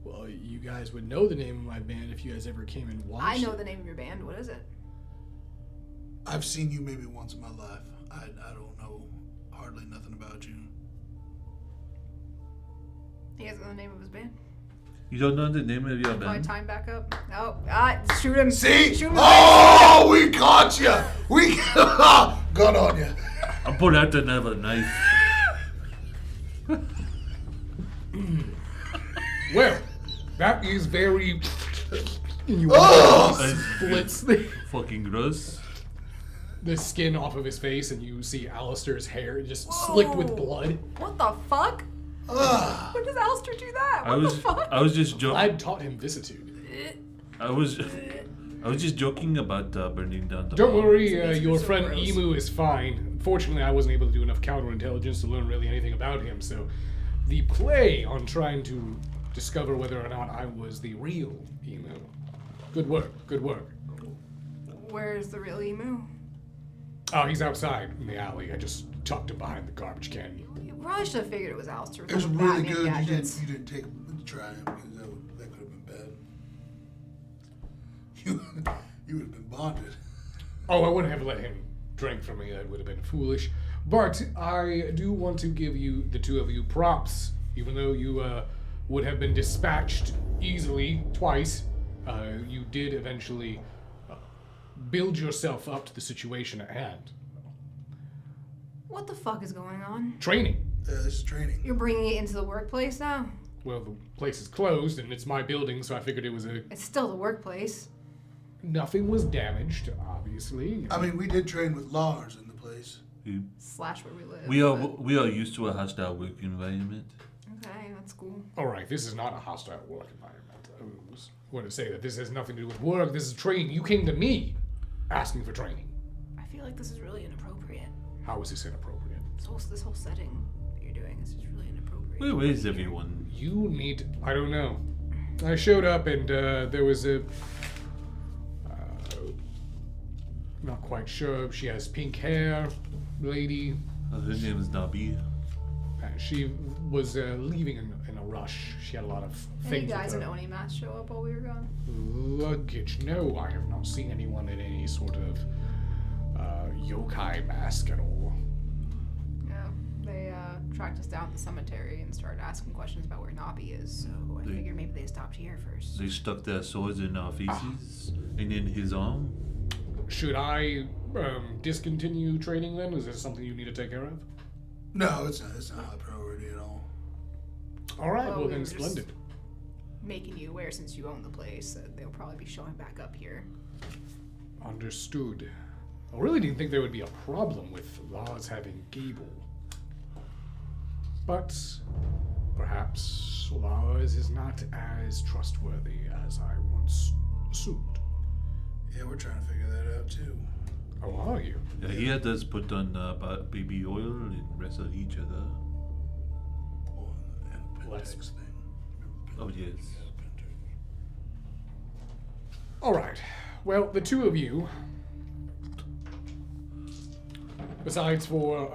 [SPEAKER 3] Well, you guys would know the name of my band if you guys ever came and watched.
[SPEAKER 2] I know the name of your band. What is it?
[SPEAKER 4] I've seen you maybe once in my life. I don't know hardly nothing about you.
[SPEAKER 2] He doesn't know the name of his band.
[SPEAKER 1] You don't know the name of your
[SPEAKER 2] Probably
[SPEAKER 1] band?
[SPEAKER 2] time back up. Oh, shoot him.
[SPEAKER 4] See?
[SPEAKER 2] Shoot him.
[SPEAKER 4] Oh, we caught you. We got on you.
[SPEAKER 1] I'll pull out another knife.
[SPEAKER 3] Well, that is very. And you splits
[SPEAKER 1] Fucking gross.
[SPEAKER 3] the skin off of his face, and you see Alistair's hair just slicked with blood.
[SPEAKER 2] What the fuck? When does Alistair do that? What the fuck?
[SPEAKER 1] I was just joking.
[SPEAKER 3] I taught him vicissitude.
[SPEAKER 1] I was just joking about burning down the
[SPEAKER 3] Don't
[SPEAKER 1] bar.
[SPEAKER 3] worry,
[SPEAKER 2] Makes me
[SPEAKER 3] your
[SPEAKER 2] so
[SPEAKER 3] friend
[SPEAKER 2] gross.
[SPEAKER 3] Emu is fine. Fortunately, I wasn't able to do enough counterintelligence to learn really anything about him, so the play on trying to discover whether or not I was the real Emu. Good work, good work.
[SPEAKER 2] Where's the real Emu?
[SPEAKER 3] Oh, he's outside in the alley. I just tucked him behind the garbage can.
[SPEAKER 2] You probably should have figured it was Alistair.
[SPEAKER 4] It was
[SPEAKER 2] with
[SPEAKER 4] really
[SPEAKER 2] Batman
[SPEAKER 4] good. You
[SPEAKER 2] gadgets.
[SPEAKER 4] didn't take him to try him because that could have been bad. You would have been bonded.
[SPEAKER 3] Oh, I wouldn't have let him drink from me. That would have been foolish. But I do want to give you, the two of you, props. Even though you would have been dispatched easily twice, you did eventually build yourself up to the situation at hand.
[SPEAKER 2] What the fuck is going on?
[SPEAKER 3] Training.
[SPEAKER 4] This is training.
[SPEAKER 2] You're bringing it into the workplace now?
[SPEAKER 3] Well, the place is closed, and it's my building, so I figured it was a...
[SPEAKER 2] It's still the workplace.
[SPEAKER 3] Nothing was damaged, obviously.
[SPEAKER 4] I mean, we did train with Lars in the place.
[SPEAKER 2] Slash where we live.
[SPEAKER 1] We are used to a hostile work environment.
[SPEAKER 2] Okay, that's cool.
[SPEAKER 3] All right, this is not a hostile work environment. I want to say that this has nothing to do with work. This is training. You came to me asking for training.
[SPEAKER 2] I feel like this is really inappropriate.
[SPEAKER 3] How is this inappropriate?
[SPEAKER 2] This whole setting that you're doing is just really inappropriate.
[SPEAKER 1] Where is everyone?
[SPEAKER 3] You need... I don't know. I showed up and there was a... not quite sure. She has pink hair, lady.
[SPEAKER 1] Her name is Nabi.
[SPEAKER 3] She was leaving in a rush. She had a lot of things.
[SPEAKER 2] Any guys in
[SPEAKER 3] with her.
[SPEAKER 2] Oni masks show up while we were gone?
[SPEAKER 3] Luggage? No, I have not seen anyone in any sort of yokai mask at all.
[SPEAKER 2] Yeah, they tracked us down to the cemetery and started asking questions about where Nabi is, so I figured maybe they stopped here first.
[SPEAKER 1] They stuck their swords in our faces and in his arm.
[SPEAKER 3] Should I discontinue training then? Is this something you need to take care of?
[SPEAKER 4] No, it's not. It's not high priority at all.
[SPEAKER 3] All right, well
[SPEAKER 2] we were
[SPEAKER 3] then,
[SPEAKER 2] just
[SPEAKER 3] splendid.
[SPEAKER 2] Making you aware since you own the place that they'll probably be showing back up here.
[SPEAKER 3] Understood. I really didn't think there would be a problem with Lars having Gable. But perhaps Lars is not as trustworthy as I once assumed.
[SPEAKER 4] Yeah, we're trying to figure that out too.
[SPEAKER 3] How are you?
[SPEAKER 1] Yeah, he had us put on baby oil and wrestle each other.
[SPEAKER 4] Oh, and
[SPEAKER 3] Let's-
[SPEAKER 4] Pentax thing.
[SPEAKER 1] Oh, yes.
[SPEAKER 3] All right. Well, the two of you, besides for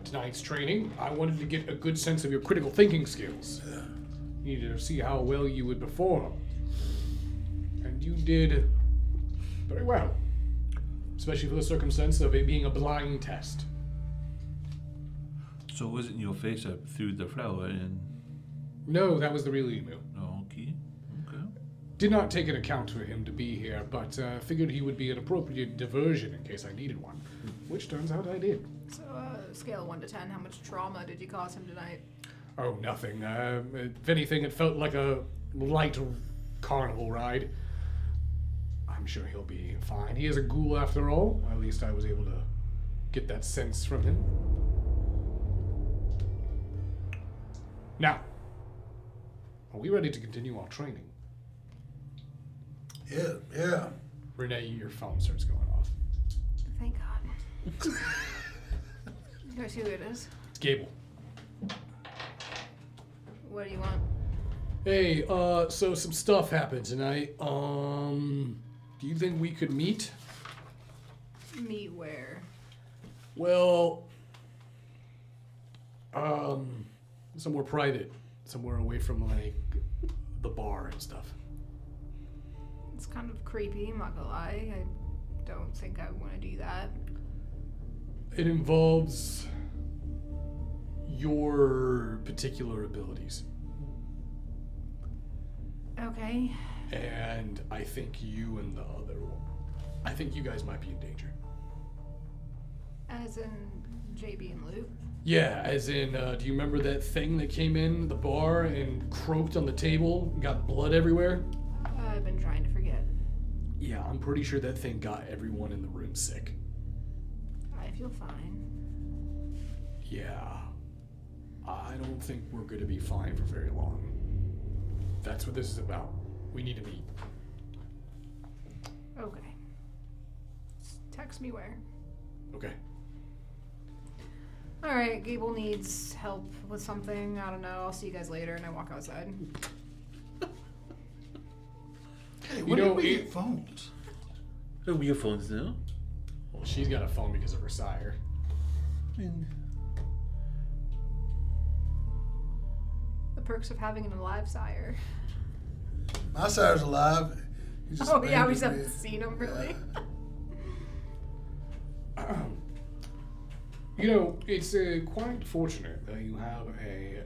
[SPEAKER 3] tonight's training, I wanted to get a good sense of your critical thinking skills.
[SPEAKER 4] Yeah.
[SPEAKER 3] Needed to see how well you would perform. And you did very well. Especially for the circumstance of it being a blind test.
[SPEAKER 1] So it wasn't your face I threw the flower in?
[SPEAKER 3] No, that was the real emu.
[SPEAKER 1] Okay. Okay.
[SPEAKER 3] Did not take into account for him to be here, but figured he would be an appropriate diversion in case I needed one. Which turns out I did.
[SPEAKER 2] So, scale of 1 to 10, how much trauma did you cause him tonight?
[SPEAKER 3] Oh, nothing. If anything, it felt like a light carnival ride. I'm sure he'll be fine. He is a ghoul after all. At least I was able to get that sense from him. Now, are we ready to continue our training?
[SPEAKER 4] Yeah.
[SPEAKER 3] Renee, your phone starts going off.
[SPEAKER 2] Thank God. You guys see who it is?
[SPEAKER 3] It's Gable.
[SPEAKER 2] What do you want?
[SPEAKER 3] Hey, so some stuff happened tonight. Do you think we could meet?
[SPEAKER 2] Meet where?
[SPEAKER 3] Well, somewhere private, somewhere away from like the bar and stuff.
[SPEAKER 2] It's kind of creepy, I'm not gonna lie. I don't think I want to do that.
[SPEAKER 3] It involves your particular abilities,
[SPEAKER 2] Okay.
[SPEAKER 3] and I think you and the other one. I think you guys might be in danger.
[SPEAKER 2] As in JB and Luke?
[SPEAKER 3] Yeah, as in, do you remember that thing that came in the bar and croaked on the table and got blood everywhere?
[SPEAKER 2] I've been trying to forget.
[SPEAKER 3] Yeah, I'm pretty sure that thing got everyone in the room sick.
[SPEAKER 2] I feel fine.
[SPEAKER 3] Yeah. I don't think we're going to be fine for very long. That's what this is about. We need to meet.
[SPEAKER 2] Okay. Just text me where.
[SPEAKER 3] Okay.
[SPEAKER 2] Alright, Gable needs help with something. I don't know. I'll see you guys later. And I walk outside.
[SPEAKER 4] Hey,
[SPEAKER 3] You
[SPEAKER 4] when
[SPEAKER 3] know,
[SPEAKER 4] did we
[SPEAKER 3] it-
[SPEAKER 4] get phones?
[SPEAKER 1] Oh, we have phones now?
[SPEAKER 3] Well, she's got a phone because of her sire.
[SPEAKER 2] The perks of having an alive sire.
[SPEAKER 4] My sire's alive. He just
[SPEAKER 2] Oh yeah, we just
[SPEAKER 4] abandoned
[SPEAKER 2] haven't
[SPEAKER 4] me.
[SPEAKER 2] seen him really.
[SPEAKER 3] You know, it's quite fortunate that you have a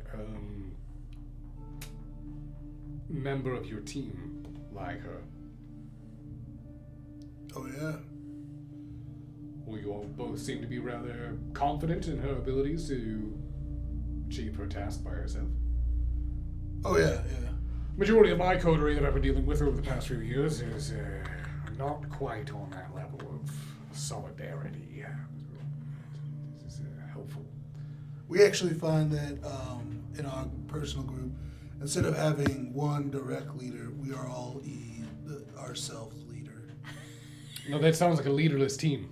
[SPEAKER 3] member of your team like her.
[SPEAKER 4] Oh, yeah.
[SPEAKER 3] Well, you all both seem to be rather confident in her abilities to achieve her task by herself.
[SPEAKER 4] Oh, yeah, yeah.
[SPEAKER 3] Majority of my coterie that I've been dealing with over the past few years is not quite on that level of solidarity. This is helpful.
[SPEAKER 4] We actually find that in our personal group, instead of having one direct leader, we are all our self-leader.
[SPEAKER 3] No, that sounds like a leaderless team.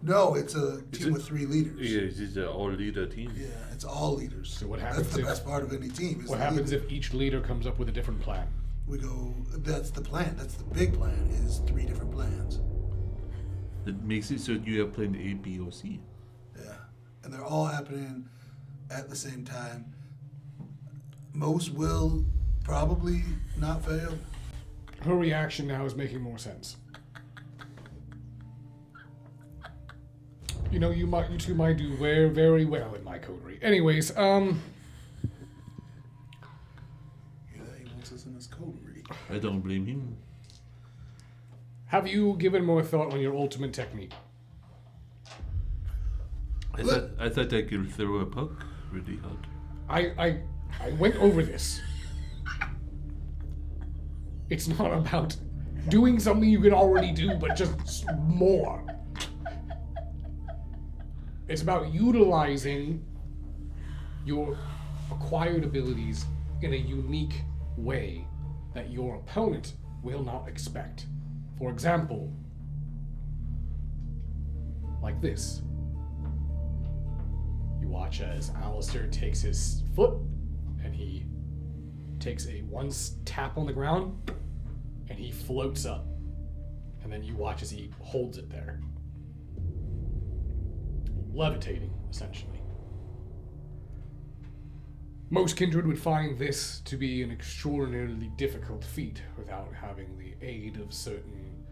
[SPEAKER 4] No, it's a team with 3 leaders.
[SPEAKER 1] Yeah, this is an all-leader team.
[SPEAKER 4] Yeah, it's all leaders.
[SPEAKER 3] So what happens
[SPEAKER 4] That's the
[SPEAKER 3] if-
[SPEAKER 4] best part of any team. Is
[SPEAKER 3] What
[SPEAKER 4] the
[SPEAKER 3] happens
[SPEAKER 4] leader.
[SPEAKER 3] if each leader comes up with a different plan?
[SPEAKER 4] We go, that's the plan. That's the big plan, is 3 different plans.
[SPEAKER 1] That makes it so you have plan A, B, or C.
[SPEAKER 4] Yeah. And they're all happening at the same time. Most will probably not fail.
[SPEAKER 3] Her reaction now is making more sense. You know, you two might do very, very well in my coterie. Anyways,
[SPEAKER 4] Yeah, he wants us in his coterie.
[SPEAKER 1] I don't blame him.
[SPEAKER 3] have you given more thought on your ultimate technique?
[SPEAKER 1] I thought I could throw a puck really hard.
[SPEAKER 3] I went over this. It's not about doing something you can already do, but just more. It's about utilizing your acquired abilities in a unique way that your opponent will not expect. For example, like this. You watch as Alistair takes his foot and he takes a tap on the ground and he floats up. And then you watch as he holds it there. Levitating, essentially. Most kindred would find this to be an extraordinarily difficult feat without having the aid of certain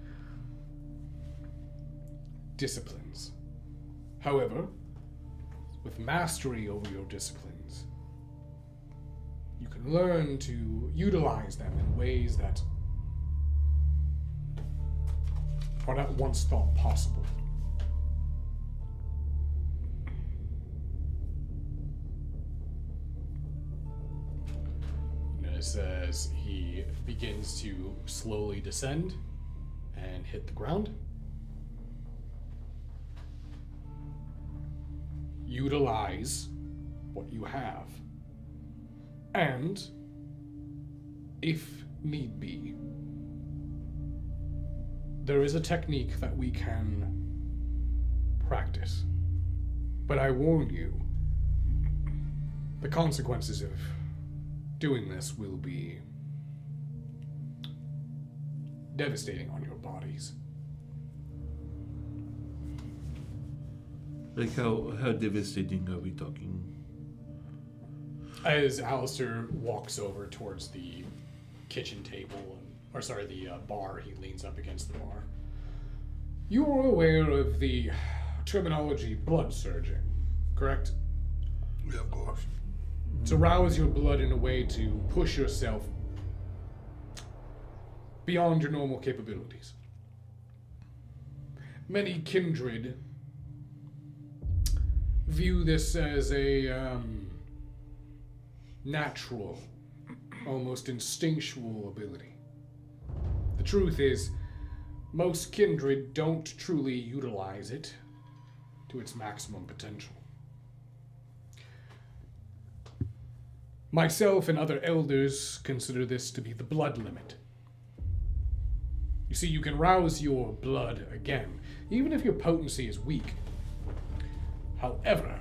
[SPEAKER 3] disciplines. However, with mastery over your disciplines, you can learn to utilize them in ways that are not once thought possible. Notice as he begins to slowly descend and hit the ground. Utilize what you have. And, if need be, there is a technique that we can practice. But I warn you, the consequences of doing this will be devastating on your bodies.
[SPEAKER 1] Like how devastating are we talking?
[SPEAKER 3] As Alistair walks over towards the kitchen table, the bar, he leans up against the bar. You are aware of the terminology blood surging, correct?
[SPEAKER 4] Yeah, of course.
[SPEAKER 3] To rouse your blood in a way to push yourself beyond your normal capabilities. Many kindred view this as a natural, almost instinctual ability. The truth is, most kindred don't truly utilize it to its maximum potential. Myself and other elders consider this to be the blood limit. You see, you can rouse your blood again, even if your potency is weak. However,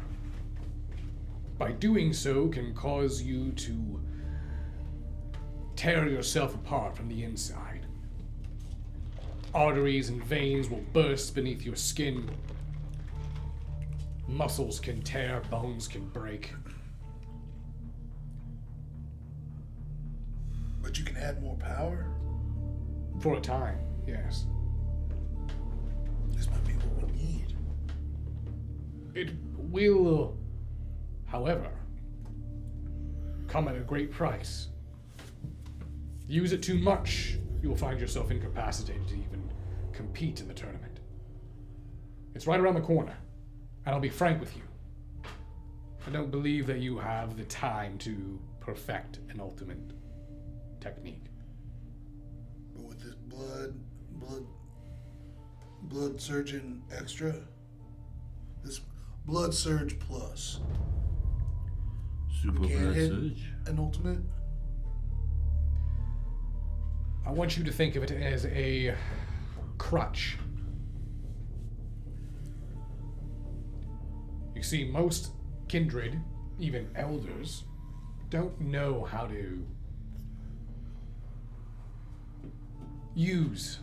[SPEAKER 3] by doing so can cause you to tear yourself apart from the inside. Arteries and veins will burst beneath your skin. Muscles can tear, bones can break.
[SPEAKER 4] But you can add more power?
[SPEAKER 3] For a time, yes.
[SPEAKER 4] This might be what we need.
[SPEAKER 3] It will, however, come at a great price. Use it too much, you will find yourself incapacitated to even compete in the tournament. It's right around the corner, and I'll be frank with you. I don't believe that you have the time to perfect an ultimate technique.
[SPEAKER 4] But with this blood surgeon extra, this blood surge plus,
[SPEAKER 1] Super
[SPEAKER 4] we can't
[SPEAKER 1] blood
[SPEAKER 4] hit
[SPEAKER 1] surge.
[SPEAKER 4] an ultimate.
[SPEAKER 3] I want you to think of it as a crutch. You see, most kindred, even elders, don't know how to use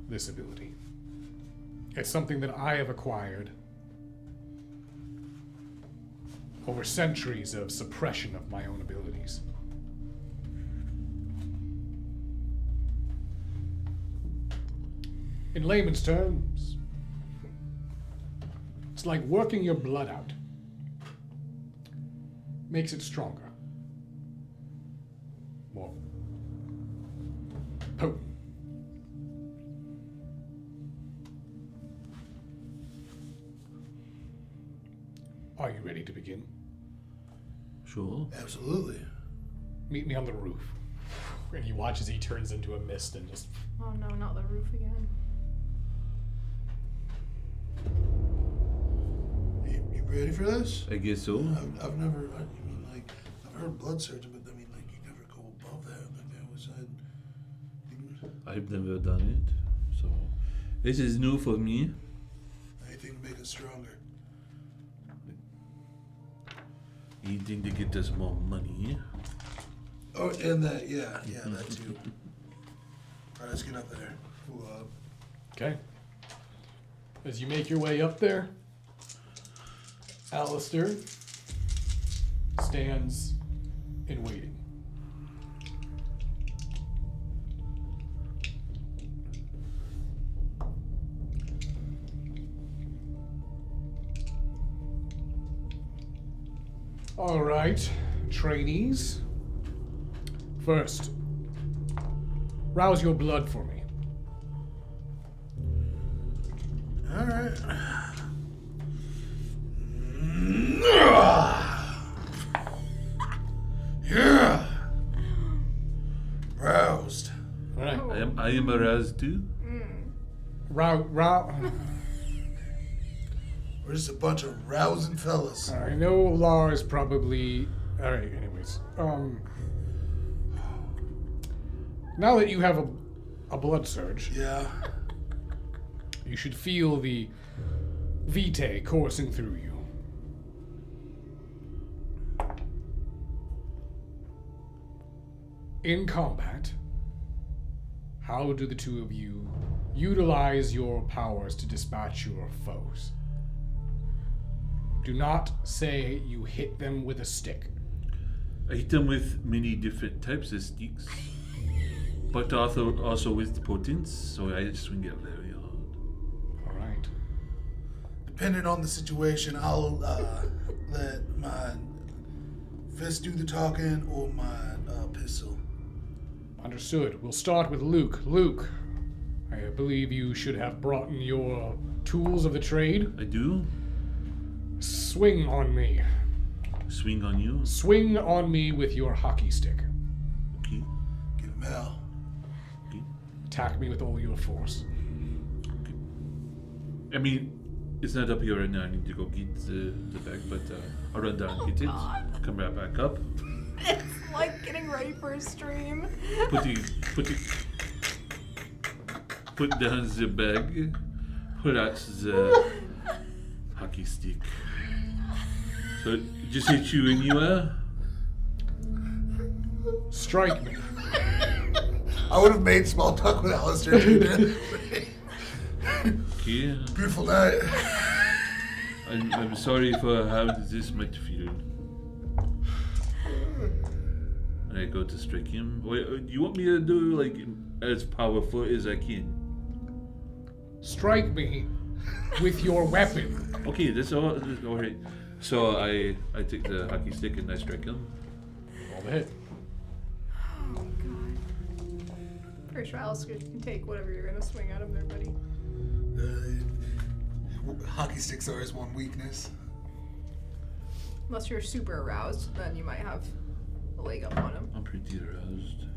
[SPEAKER 3] this ability. It's something that I have acquired over centuries of suppression of my own abilities. In layman's terms, it's like working your blood out. Makes it stronger. More potent. Are you ready to begin?
[SPEAKER 1] Sure.
[SPEAKER 4] Absolutely.
[SPEAKER 3] Meet me on the roof. And you watch as he turns into a mist and just...
[SPEAKER 2] Oh no, not the roof again.
[SPEAKER 4] You ready for this?
[SPEAKER 1] I guess so.
[SPEAKER 4] I've never. I mean, like, I've heard blood surgeon, but I mean, like, you never go above that. Like, I always said.
[SPEAKER 1] I've never done it, so this is new for me.
[SPEAKER 4] Anything to make us stronger.
[SPEAKER 1] Anything to get us more money.
[SPEAKER 4] Oh, and that, yeah, that too. All right, let's get up there.
[SPEAKER 3] Okay. As you make your way up there, Alistair stands in waiting. All right, trainees. First, rouse your blood for me.
[SPEAKER 4] All right. Yeah. Roused.
[SPEAKER 3] All right.
[SPEAKER 1] I am aroused too.
[SPEAKER 4] We're just a bunch of rousing fellas.
[SPEAKER 3] I know Law is probably... Alright, anyways. Now that you have a blood surge,
[SPEAKER 4] Yeah.
[SPEAKER 3] you should feel the vitae coursing through you. In combat, how do the two of you utilize your powers to dispatch your foes? Do not say you hit them with a stick.
[SPEAKER 1] I hit them with many different types of sticks, but also with potence, so I swing it very hard.
[SPEAKER 3] All right.
[SPEAKER 4] Depending on the situation, I'll let my fist do the talking or my pistol.
[SPEAKER 3] Understood. We'll start with Luke. Luke, I believe you should have brought in your tools of the trade.
[SPEAKER 1] I do.
[SPEAKER 3] Swing on me.
[SPEAKER 1] Swing on you.
[SPEAKER 3] Swing on me with your hockey stick.
[SPEAKER 1] Okay.
[SPEAKER 4] Give him hell.
[SPEAKER 1] Okay.
[SPEAKER 3] Attack me with all your force.
[SPEAKER 1] I mean, it's not up here right now. I need to go get the bag, but I'll run down and get it. Come right back up.
[SPEAKER 2] It's like getting ready for a stream.
[SPEAKER 1] Put down the bag. Put out the hockey stick. So just hit you anywhere.
[SPEAKER 3] Strike me.
[SPEAKER 4] I would have made small talk with Alistair too, man.
[SPEAKER 1] Okay.
[SPEAKER 4] Beautiful night.
[SPEAKER 1] I'm sorry for how this might feel. And I go to strike him. Wait, you want me to do like as powerful as I can?
[SPEAKER 3] Strike me with your weapon.
[SPEAKER 1] Okay, that's all right. So I take the hockey stick and I strike him.
[SPEAKER 3] Roll the hit.
[SPEAKER 2] Oh god. pretty sure Alistair can take whatever you're gonna swing at him there, buddy.
[SPEAKER 5] Hockey sticks are his one weakness.
[SPEAKER 2] Unless you're super aroused, then you might have a leg up on him.
[SPEAKER 1] I'm pretty aroused.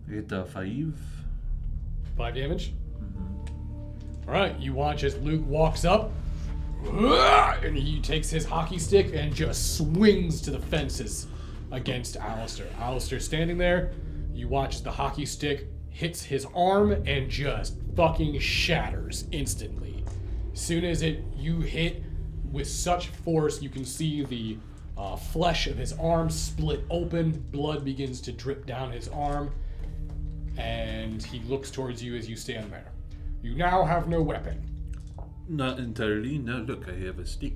[SPEAKER 1] I get 5.
[SPEAKER 3] 5 damage. All right, you watch as Luke walks up, and he takes his hockey stick and just swings to the fences against Alistair. Alistair standing there, you watch as the hockey stick hits his arm and just fucking shatters instantly. Soon as you hit with such force, you can see the flesh of his arm split open, blood begins to drip down his arm, and he looks towards you as you stand there. You now have no weapon.
[SPEAKER 1] Not entirely. Now look, I have a stick.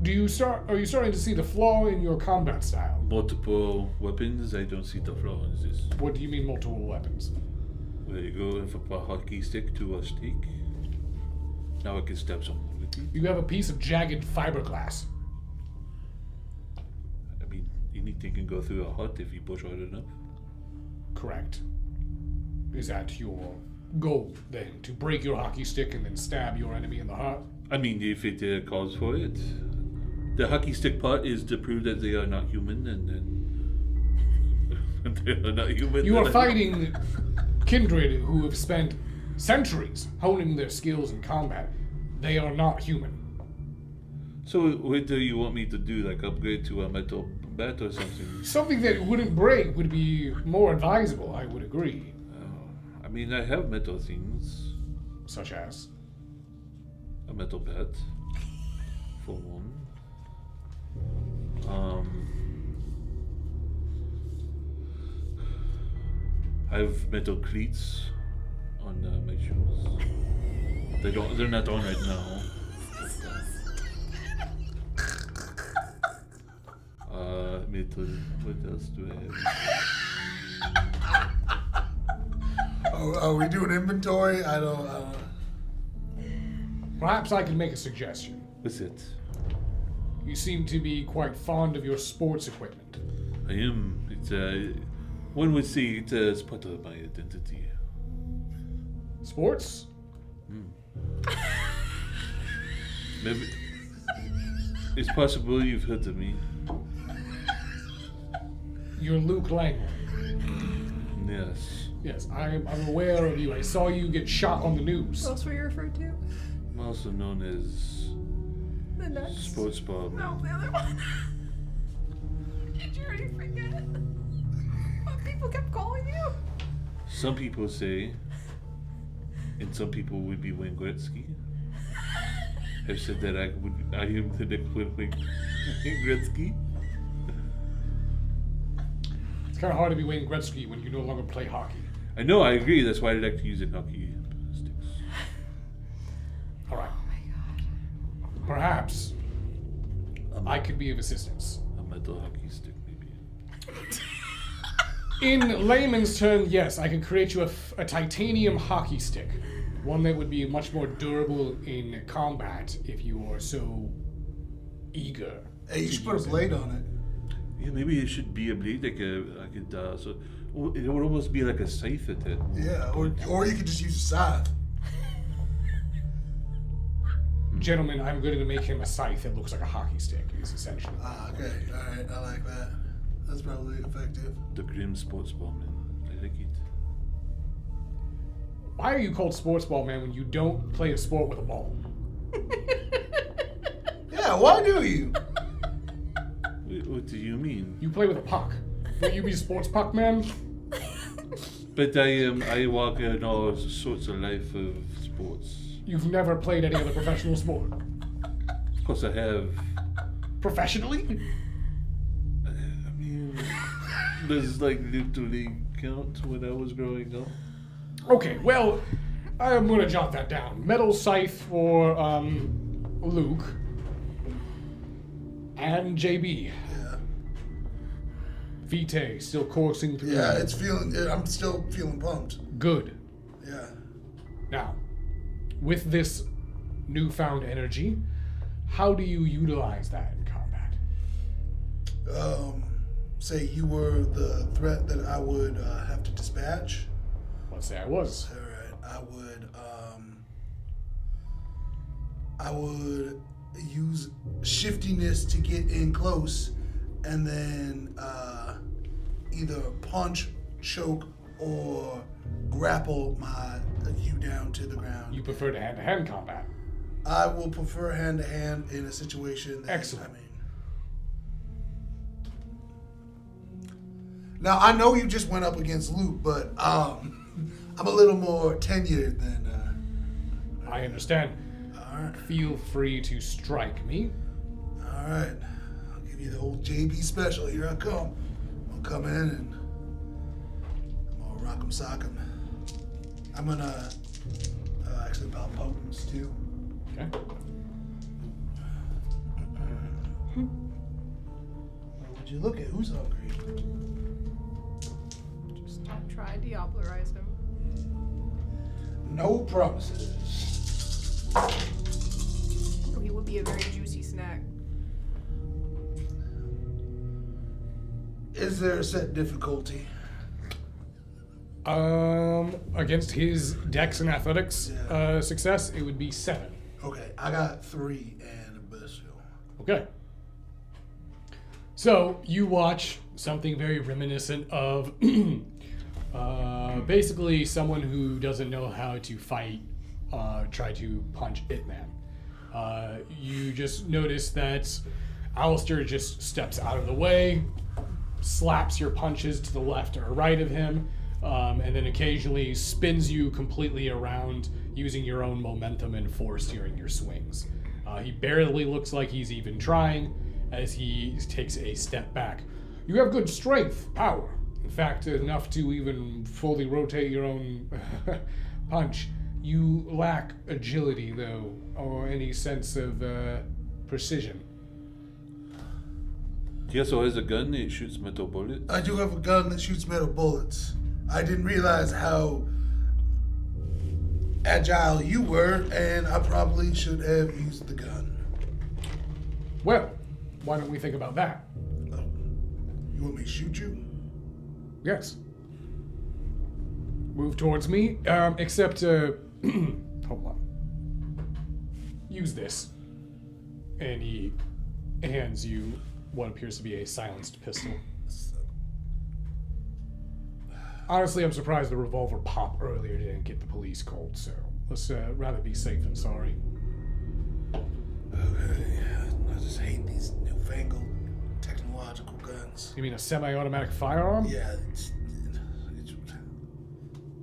[SPEAKER 3] Are you starting to see the flaw in your combat style?
[SPEAKER 1] Multiple weapons. I don't see the flaw in this.
[SPEAKER 3] What do you mean multiple weapons?
[SPEAKER 1] There you go. If I put a hockey stick to a stick, now I can stab someone with it.
[SPEAKER 3] You have a piece of jagged fiberglass.
[SPEAKER 1] I mean, anything can go through a hut if you push hard enough.
[SPEAKER 3] Correct. Is that your goal, then? To break your hockey stick and then stab your enemy in the heart?
[SPEAKER 1] I mean, if it calls for it. The hockey stick part is to prove that they are not human, and then they are not human.
[SPEAKER 3] You are fighting kindred who have spent centuries honing their skills in combat. They are not human.
[SPEAKER 1] So what do you want me to do? Like upgrade to a metal bat or something?
[SPEAKER 3] Something that wouldn't break would be more advisable, I would agree.
[SPEAKER 1] I mean, I have metal things.
[SPEAKER 3] Such as?
[SPEAKER 1] A metal bat. For one. I have metal cleats on my shoes. They're not on right now. Metal. What else do I have?
[SPEAKER 4] Are we doing inventory? I don't.
[SPEAKER 3] Perhaps I can make a suggestion.
[SPEAKER 1] What's it?
[SPEAKER 3] You seem to be quite fond of your sports equipment.
[SPEAKER 1] I am. It's one would say it's part of my identity.
[SPEAKER 3] Sports?
[SPEAKER 1] Maybe it's possible you've heard of me.
[SPEAKER 3] You're Luke Langley.
[SPEAKER 1] Yes.
[SPEAKER 3] Yes, I'm aware of you. I saw you get shot on the news.
[SPEAKER 2] What else were you referred to?
[SPEAKER 1] I'm also known as
[SPEAKER 2] The nuts?
[SPEAKER 1] Sports Bob.
[SPEAKER 2] No, the other one. Did you already forget? What people kept calling you?
[SPEAKER 1] Some people say, and some people would be Wayne Gretzky. Have said that I am the next Wayne Gretzky.
[SPEAKER 3] It's kind of hard to be Wayne Gretzky when you no longer play hockey.
[SPEAKER 1] I know, I agree. That's why I like to use it hockey sticks.
[SPEAKER 3] All right.
[SPEAKER 2] Oh my god.
[SPEAKER 3] Perhaps I could be of assistance.
[SPEAKER 1] A metal hockey stick, maybe.
[SPEAKER 3] In layman's terms, yes, I could create you a titanium hockey stick. One that would be much more durable in combat if you are so eager.
[SPEAKER 4] Hey, you
[SPEAKER 3] to
[SPEAKER 4] should put a
[SPEAKER 3] use it.
[SPEAKER 4] blade on it.
[SPEAKER 1] Yeah, maybe it should be a blade, like I could, so it would almost be like a scythe at it.
[SPEAKER 4] Yeah, or you could just use a scythe.
[SPEAKER 3] Gentlemen, I'm going to make him a scythe that looks like a hockey stick, is essentially.
[SPEAKER 4] Ah, okay, all right, I like that. That's probably effective.
[SPEAKER 1] The Grim Sports Ballman. I like it.
[SPEAKER 3] Why are you called sports ball man when you don't play a sport with a ball?
[SPEAKER 4] Yeah, why do you?
[SPEAKER 1] What do you mean?
[SPEAKER 3] You play with a puck. Will you be sports puck man?
[SPEAKER 1] But I walk in all sorts of life of sports.
[SPEAKER 3] You've never played any other professional sport.
[SPEAKER 1] Of course I have.
[SPEAKER 3] Professionally?
[SPEAKER 1] I mean, does like Little League count when I was growing up?
[SPEAKER 3] Okay, well, I'm gonna jot that down. Metal scythe for Luke and JB.
[SPEAKER 4] Yeah.
[SPEAKER 3] Vitae, still coursing through.
[SPEAKER 4] Yeah, I'm still feeling pumped.
[SPEAKER 3] Good.
[SPEAKER 4] Yeah.
[SPEAKER 3] Now, with this newfound energy, how do you utilize that in combat?
[SPEAKER 4] Say you were the threat that I would have to dispatch.
[SPEAKER 3] Let's say I was.
[SPEAKER 4] All right. I would use shiftiness to get in close, and then either punch, choke, or grapple you down to the ground.
[SPEAKER 3] You prefer to hand-to-hand combat.
[SPEAKER 4] I will prefer hand-to-hand in a situation that,
[SPEAKER 3] Excellent.
[SPEAKER 4] Now, I know you just went up against Luke, but I'm a little more tenured than...
[SPEAKER 3] I understand.
[SPEAKER 4] All right.
[SPEAKER 3] Feel free to strike me.
[SPEAKER 4] All right. I'll give you the old JB special. Here I come. I'll come in and I'm gonna rock 'em, sock 'em. I'm gonna actually about potence too.
[SPEAKER 3] Okay.
[SPEAKER 4] Would you look at who's hungry?
[SPEAKER 2] Just try Diablerize him.
[SPEAKER 4] No promises.
[SPEAKER 2] Oh, he would be a very juicy snack.
[SPEAKER 4] Is there a set difficulty?
[SPEAKER 3] Against his dex and athletics success, it would be 7.
[SPEAKER 4] Okay, I got 3 and a bestial.
[SPEAKER 3] Okay. So you watch something very reminiscent of basically someone who doesn't know how to fight try to punch Hitman. You just notice that Alistair just steps out of the way, slaps your punches to the left or right of him, and then occasionally spins you completely around using your own momentum and force during your swings. He barely looks like he's even trying as he takes a step back. You have good strength, power. In fact, enough to even fully rotate your own punch. You lack agility, though, or any sense of precision.
[SPEAKER 1] He also has a gun that shoots metal bullets.
[SPEAKER 4] I do have a gun that shoots metal bullets. I didn't realize how agile you were, and I probably should have used the gun.
[SPEAKER 3] Well, why don't we think about that?
[SPEAKER 4] Oh, you want me to shoot you?
[SPEAKER 3] Yes. Move towards me, except, hold on. Use this. And he hands you what appears to be a silenced pistol. Honestly, I'm surprised the revolver pop earlier didn't get the police called, so let's rather be safe than sorry.
[SPEAKER 4] Okay, I just hate these newfangled technological guns.
[SPEAKER 3] You mean a semi-automatic firearm?
[SPEAKER 4] Yeah, it's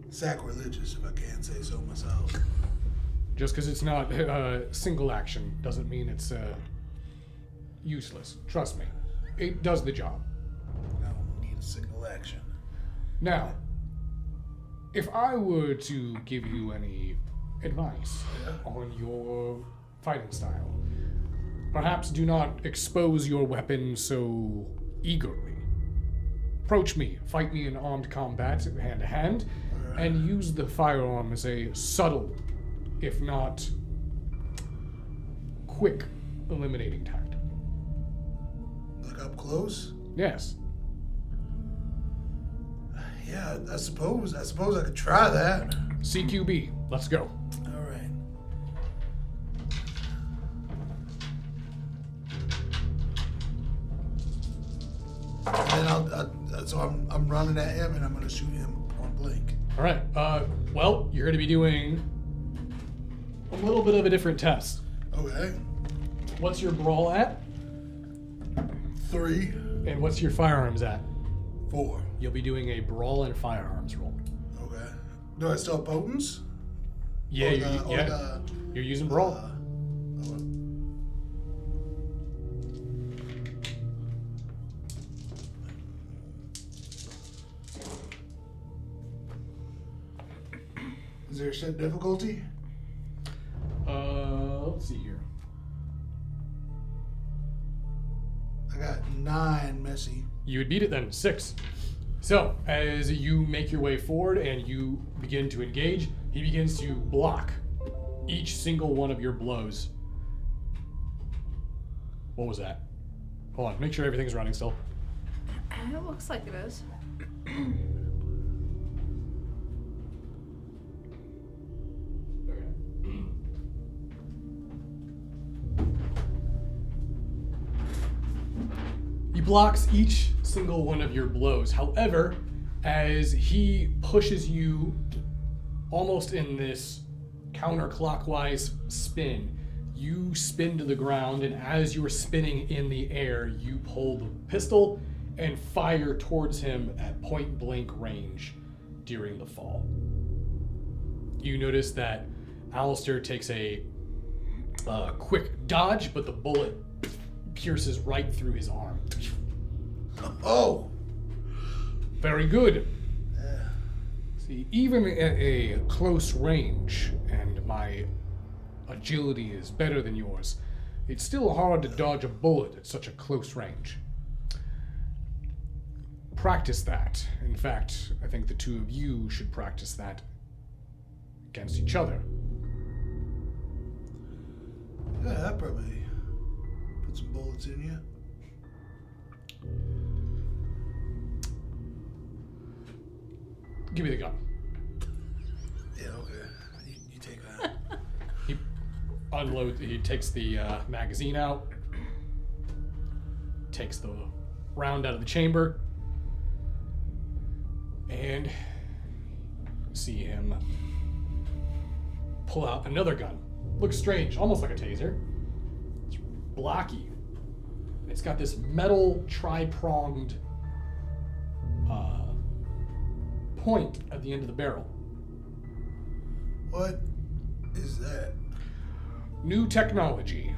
[SPEAKER 4] sacrilegious, if I can't say so myself.
[SPEAKER 3] Just because it's not single action doesn't mean it's useless. Trust me. It does the job.
[SPEAKER 4] I don't need a single action.
[SPEAKER 3] Now, if I were to give you any advice on your fighting style, perhaps do not expose your weapon so eagerly. Approach me, fight me in armed combat, hand to hand, and use the firearm as a subtle, if not quick, eliminating tactic.
[SPEAKER 4] Like up close?
[SPEAKER 3] Yes.
[SPEAKER 4] Yeah, I suppose I could try that.
[SPEAKER 3] CQB, let's go.
[SPEAKER 4] All right. And then I'm running at him and I'm gonna shoot him on blank.
[SPEAKER 3] All right. Well, you're going to be doing a little bit of a different test.
[SPEAKER 4] Okay.
[SPEAKER 3] What's your brawl at?
[SPEAKER 4] 3,
[SPEAKER 3] And what's your firearms at?
[SPEAKER 4] 4.
[SPEAKER 3] You'll be doing a brawl and firearms roll.
[SPEAKER 4] Okay. Do I still have potence?
[SPEAKER 3] Yeah, you're using brawl.
[SPEAKER 4] Is there a set difficulty?
[SPEAKER 3] Let's see here.
[SPEAKER 4] I got 9 messy.
[SPEAKER 3] You would beat it then. 6. So, as you make your way forward and you begin to engage, he begins to block each single one of your blows. What was that? Hold on, make sure everything's running still.
[SPEAKER 2] It looks like it is.
[SPEAKER 3] He blocks each single one of your blows. However, as he pushes you almost in this counterclockwise spin, you spin to the ground, and as you are spinning in the air, you pull the pistol and fire towards him at point blank range during the fall. You notice that Alistair takes a quick dodge, but the bullet pierces right through his arm.
[SPEAKER 4] Oh!
[SPEAKER 3] Very good.
[SPEAKER 4] Yeah.
[SPEAKER 3] See, even at a close range, and my agility is better than yours, it's still hard to dodge a bullet at such a close range. Practice that. In fact, I think the two of you should practice that against each other.
[SPEAKER 4] Yeah, that probably put some bullets in you.
[SPEAKER 3] Give me the gun.
[SPEAKER 4] Yeah, okay. You take that.
[SPEAKER 3] He unloads. He takes the magazine out, takes the round out of the chamber, and see him pull out another gun. Looks strange, almost like a taser. It's blocky. It's got this metal tri-pronged point at the end of the barrel.
[SPEAKER 4] What is that?
[SPEAKER 3] New technology.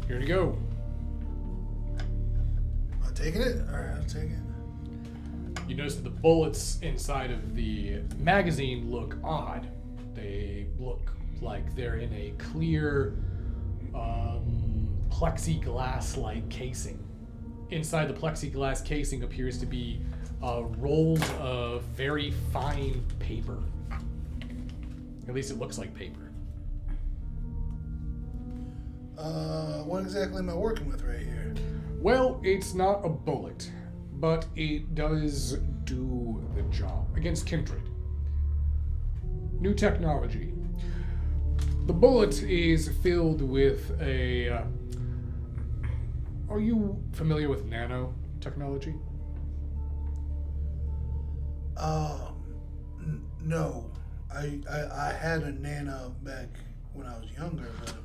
[SPEAKER 3] Here to go.
[SPEAKER 4] Am I taking it? Alright, I'll take it.
[SPEAKER 3] You notice that the bullets inside of the magazine look odd. They look like they're in a clear plexiglass-like casing. Inside the plexiglass casing appears to be rolls of very fine paper. At least it looks like paper.
[SPEAKER 4] What exactly am I working with right here?
[SPEAKER 3] Well, it's not a bullet, but it does do the job against kindred. New technology. The bullet is filled with a... are you familiar with nanotechnology?
[SPEAKER 4] No. I had a nano back when I was younger, but...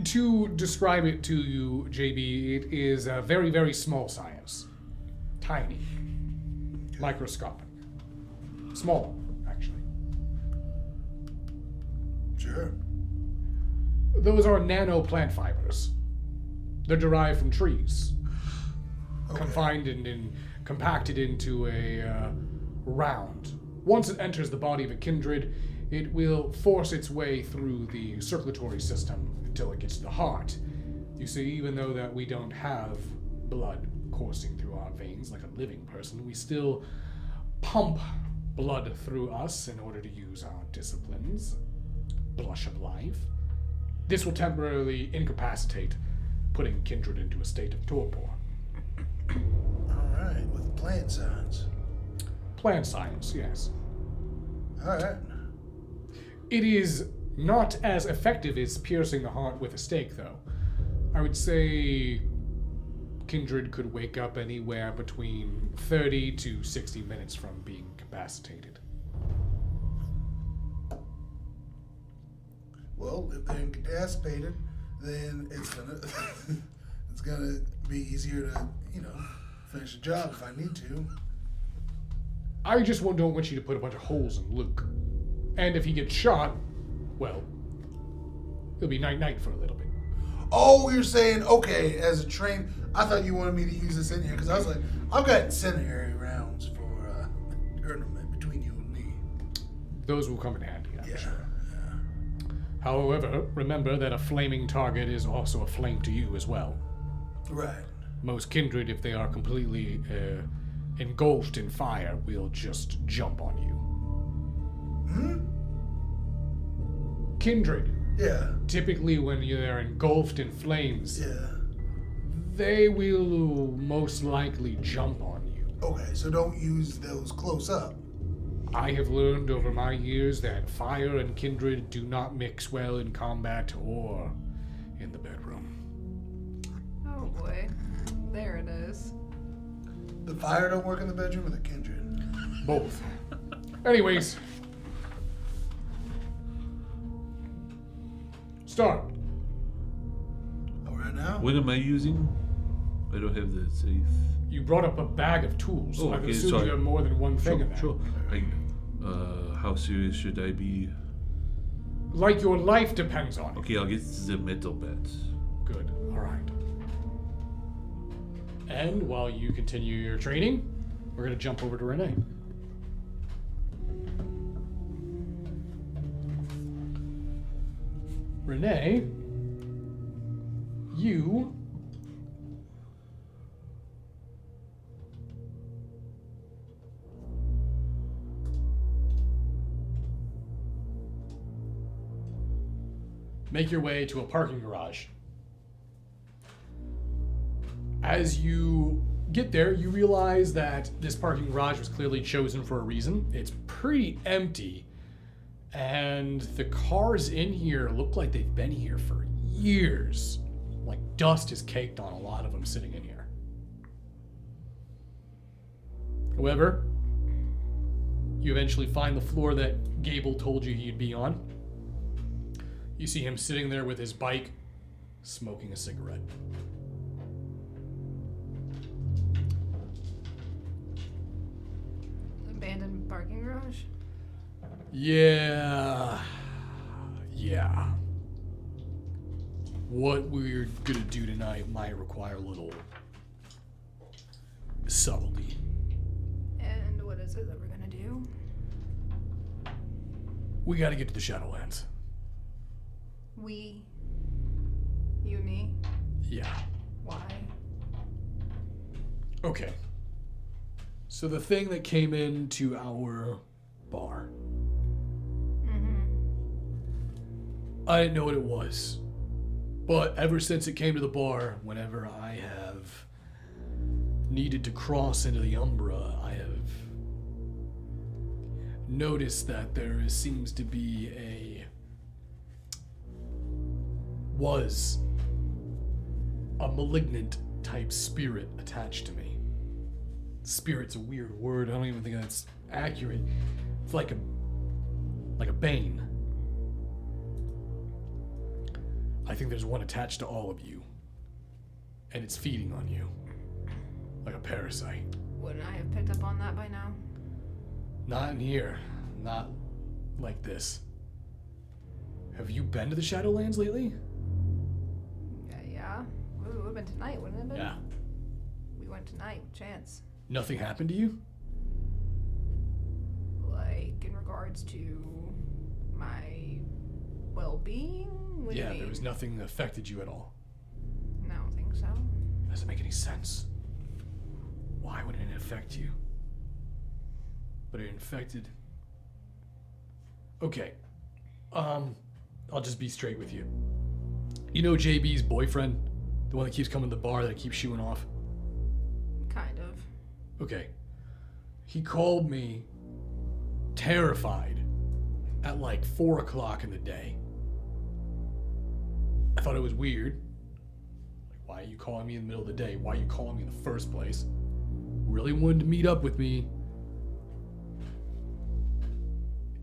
[SPEAKER 3] To describe it to you, JB, it is a very, very small science. Tiny. Microscopic. Small, actually.
[SPEAKER 4] Sure.
[SPEAKER 3] Those are nano plant fibers. They're derived from trees.
[SPEAKER 4] Okay.
[SPEAKER 3] Confined and compacted into a round. Once it enters the body of a kindred, it will force its way through the circulatory system until it gets to the heart. You see, even though that we don't have blood coursing through our veins like a living person, we still pump blood through us in order to use our disciplines. Blush of life. This will temporarily incapacitate, putting kindred into a state of torpor.
[SPEAKER 4] Alright, with plant science.
[SPEAKER 3] Plant science, yes.
[SPEAKER 4] Alright.
[SPEAKER 3] It is not as effective as piercing the heart with a stake, though. I would say kindred could wake up anywhere between 30 to 60 minutes from being incapacitated.
[SPEAKER 4] Well, if they're incapacitated, then it's gonna be easier to, finish the job if I need to.
[SPEAKER 3] I just don't want you to put a bunch of holes in Luke. And if he gets shot, well, it'll be night-night for a little bit.
[SPEAKER 4] Oh, you're saying, okay, as a train, I thought you wanted me to use this in here, because I was like, I've got incendiary rounds for tournament between you and me.
[SPEAKER 3] Those will come in handy, I'm
[SPEAKER 4] Yeah.
[SPEAKER 3] sure. However, remember that a flaming target is also a flame to you as well.
[SPEAKER 4] Right.
[SPEAKER 3] Most kindred, if they are completely engulfed in fire, will just jump on you. Kindred,
[SPEAKER 4] Yeah.
[SPEAKER 3] typically when they're engulfed in flames,
[SPEAKER 4] Yeah.
[SPEAKER 3] they will most likely jump on you.
[SPEAKER 4] Okay, so don't use those close up.
[SPEAKER 3] I have learned over my years that fire and kindred do not mix well in combat or in the bedroom.
[SPEAKER 2] Oh boy. There it is.
[SPEAKER 4] The fire don't work in the bedroom or the kindred?
[SPEAKER 3] Both. Anyways. Start.
[SPEAKER 4] Oh, right now?
[SPEAKER 1] What am I using? I don't have the safe.
[SPEAKER 3] You brought up a bag of tools.
[SPEAKER 1] Oh,
[SPEAKER 3] I've
[SPEAKER 1] okay,
[SPEAKER 3] assumed
[SPEAKER 1] sorry.
[SPEAKER 3] you have more than one thing in there.
[SPEAKER 1] Sure. How serious should I be?
[SPEAKER 3] Like your life depends on it.
[SPEAKER 1] Okay, I'll get the metal bats.
[SPEAKER 3] Good. All right. And while you continue your training, we're going to jump over to Renee. Renee, you make your way to a parking garage. As you get there, you realize that this parking garage was clearly chosen for a reason. It's pretty empty, and the cars in here look like they've been here for years. Like dust is caked on a lot of them sitting in here. However, you eventually find the floor that Gable told you he'd be on. You see him sitting there with his bike, smoking a cigarette.
[SPEAKER 2] Abandoned parking garage?
[SPEAKER 3] Yeah. What we're gonna do tonight might require a little subtlety.
[SPEAKER 2] And what is it that we're gonna do?
[SPEAKER 3] We gotta get to the Shadowlands.
[SPEAKER 2] We. You, me.
[SPEAKER 3] Yeah.
[SPEAKER 2] Why?
[SPEAKER 3] Okay. So the thing that came into our bar, I didn't know what it was. But ever since it came to the bar, whenever I have needed to cross into the Umbra, I have noticed that there seems to be was a malignant type spirit attached to me. Spirit's a weird word. I don't even think that's accurate. It's like a bane. I think there's one attached to all of you. And it's feeding on you. Like a parasite.
[SPEAKER 2] Wouldn't I have picked up on that by now?
[SPEAKER 3] Not in here. Not like this. Have you been to the Shadowlands lately?
[SPEAKER 2] Yeah. It would have been tonight, wouldn't it have been?
[SPEAKER 3] Yeah.
[SPEAKER 2] We went tonight, chance.
[SPEAKER 3] Nothing happened to you?
[SPEAKER 2] Like, in regards to my well-being? What do you
[SPEAKER 3] Yeah,
[SPEAKER 2] mean?
[SPEAKER 3] there was nothing that affected you at all.
[SPEAKER 2] I don't think so.
[SPEAKER 3] Doesn't make any sense. Why would it affect you? But it infected. Okay. I'll just be straight with you. You know JB's boyfriend? The one that keeps coming to the bar that keeps shooing off?
[SPEAKER 2] Kind of.
[SPEAKER 3] Okay. He called me terrified at like 4 o'clock in the day. I thought it was weird. Like, why are you calling me in the middle of the day? Why are you calling me in the first place? Really wanted to meet up with me.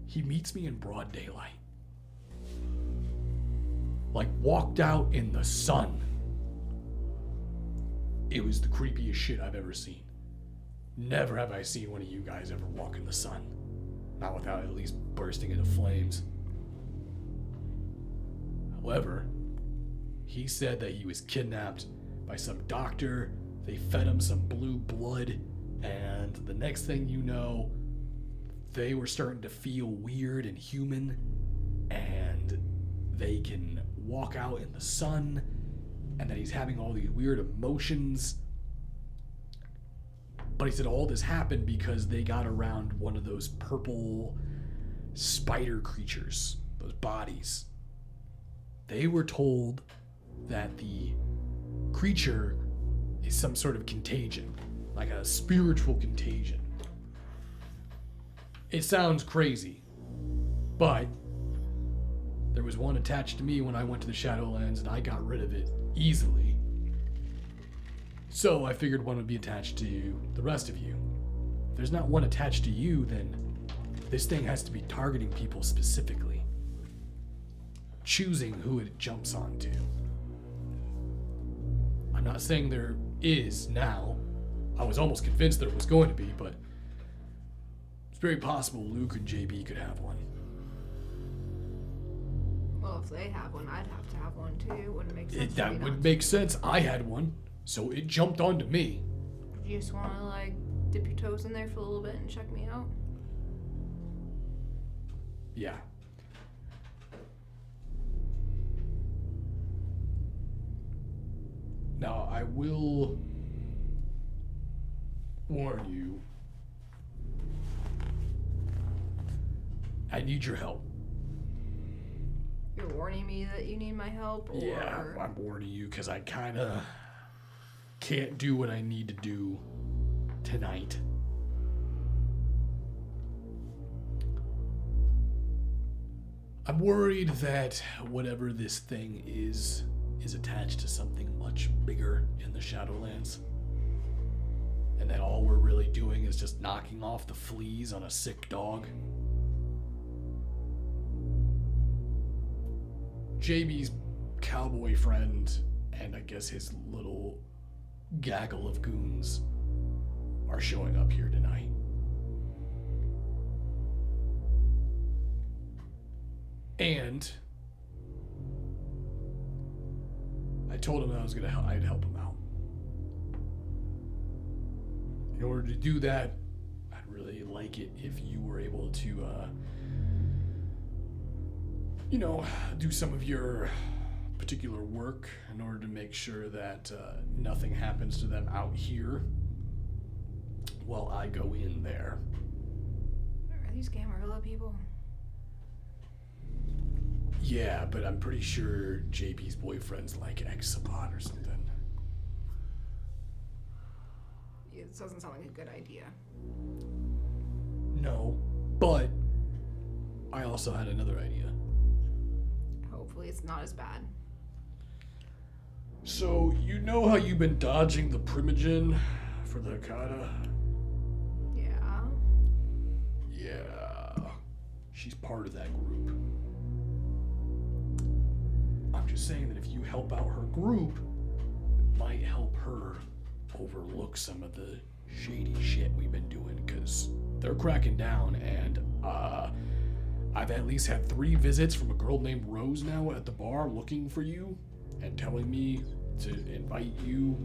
[SPEAKER 3] He meets me in broad daylight. Like, walked out in the sun. It was the creepiest shit I've ever seen. Never have I seen one of you guys ever walk in the sun. Not without at least bursting into flames. However, he said that he was kidnapped by some doctor. They fed him some blue blood, and the next thing you know, they were starting to feel weird and human, and they can walk out in the sun, and that he's having all these weird emotions But he said all this happened because they got around one of those purple spider creatures, those bodies. They were told that the creature is some sort of contagion, like a spiritual contagion. It sounds crazy, but there was one attached to me when I went to the Shadowlands, and I got rid of it easily. So I figured one would be attached to the rest of you. If there's not one attached to you, then this thing has to be targeting people specifically, choosing who it jumps onto. I'm not saying there is now. I was almost convinced there was going to be, but it's very possible Luke and JB could have one.
[SPEAKER 2] Well, if they have one, I'd have to have one too. Wouldn't make sense.
[SPEAKER 3] That would make sense. I had one, so it jumped onto me.
[SPEAKER 2] You just want to like dip your toes in there for a little bit and check me out?
[SPEAKER 3] Yeah. Now, I will warn you. I need your help.
[SPEAKER 2] You're warning me that you need my help? Or...
[SPEAKER 3] Yeah, I'm warning you because I kind of can't do what I need to do tonight. I'm worried that whatever this thing is attached to something much bigger in the Shadowlands. And that all we're really doing is just knocking off the fleas on a sick dog. JB's cowboy friend and I guess his little gaggle of goons are showing up here tonight. And I told him I'd help him out. In order to do that, I'd really like it if you were able to, do some of your particular work in order to make sure that nothing happens to them out here while I go in there.
[SPEAKER 2] Are these Gamarilla people?
[SPEAKER 3] Yeah, but I'm pretty sure JP's boyfriend's like Exapod or something.
[SPEAKER 2] Yeah, this doesn't sound like a good idea.
[SPEAKER 3] No, but I also had another idea.
[SPEAKER 2] Hopefully it's not as bad.
[SPEAKER 3] So, you know how you've been dodging the Primogen for the Hakata?
[SPEAKER 2] Yeah.
[SPEAKER 3] Yeah. She's part of that group. I'm just saying that if you help out her group, it might help her overlook some of the shady shit we've been doing, because they're cracking down, and I've at least had 3 visits from a girl named Rose now at the bar looking for you and telling me to invite you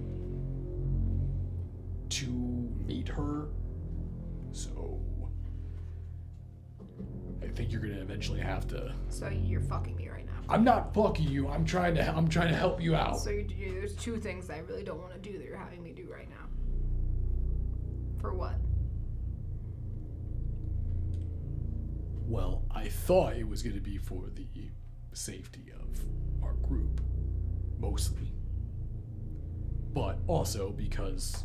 [SPEAKER 3] to meet her. So I think you're gonna eventually have to.
[SPEAKER 2] So you're fucking me right now.
[SPEAKER 3] I'm not fucking you. I'm trying to help you out.
[SPEAKER 2] So there's 2 things I really don't want to do that you're having me do right now. For what?
[SPEAKER 3] Well, I thought it was going to be for the safety of our group, mostly. But also because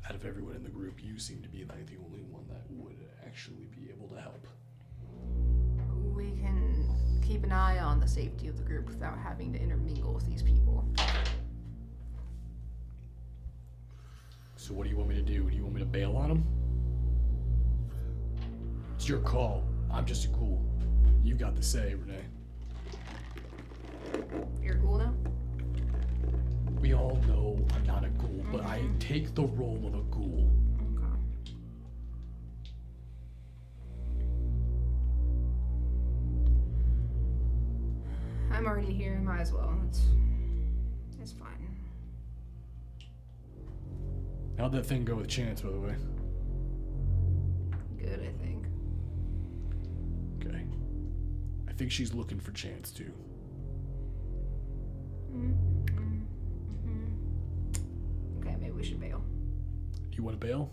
[SPEAKER 3] out of everyone in the group, you seem to be like the only one that would actually be able to help.
[SPEAKER 2] We can keep an eye on the safety of the group without having to intermingle with these people.
[SPEAKER 3] So what do you want me to do? Do you want me to bail on them? It's your call. I'm just a ghoul. You got the say, Renee.
[SPEAKER 2] You're cool now?
[SPEAKER 3] We all know I'm not a ghoul, but I take the role of a ghoul.
[SPEAKER 2] Okay. I'm already here, might as well. It's fine.
[SPEAKER 3] How'd that thing go with Chance, by the way?
[SPEAKER 2] Good, I think.
[SPEAKER 3] Okay. I think she's looking for Chance, too.
[SPEAKER 2] Okay, maybe we should bail.
[SPEAKER 3] You want to bail?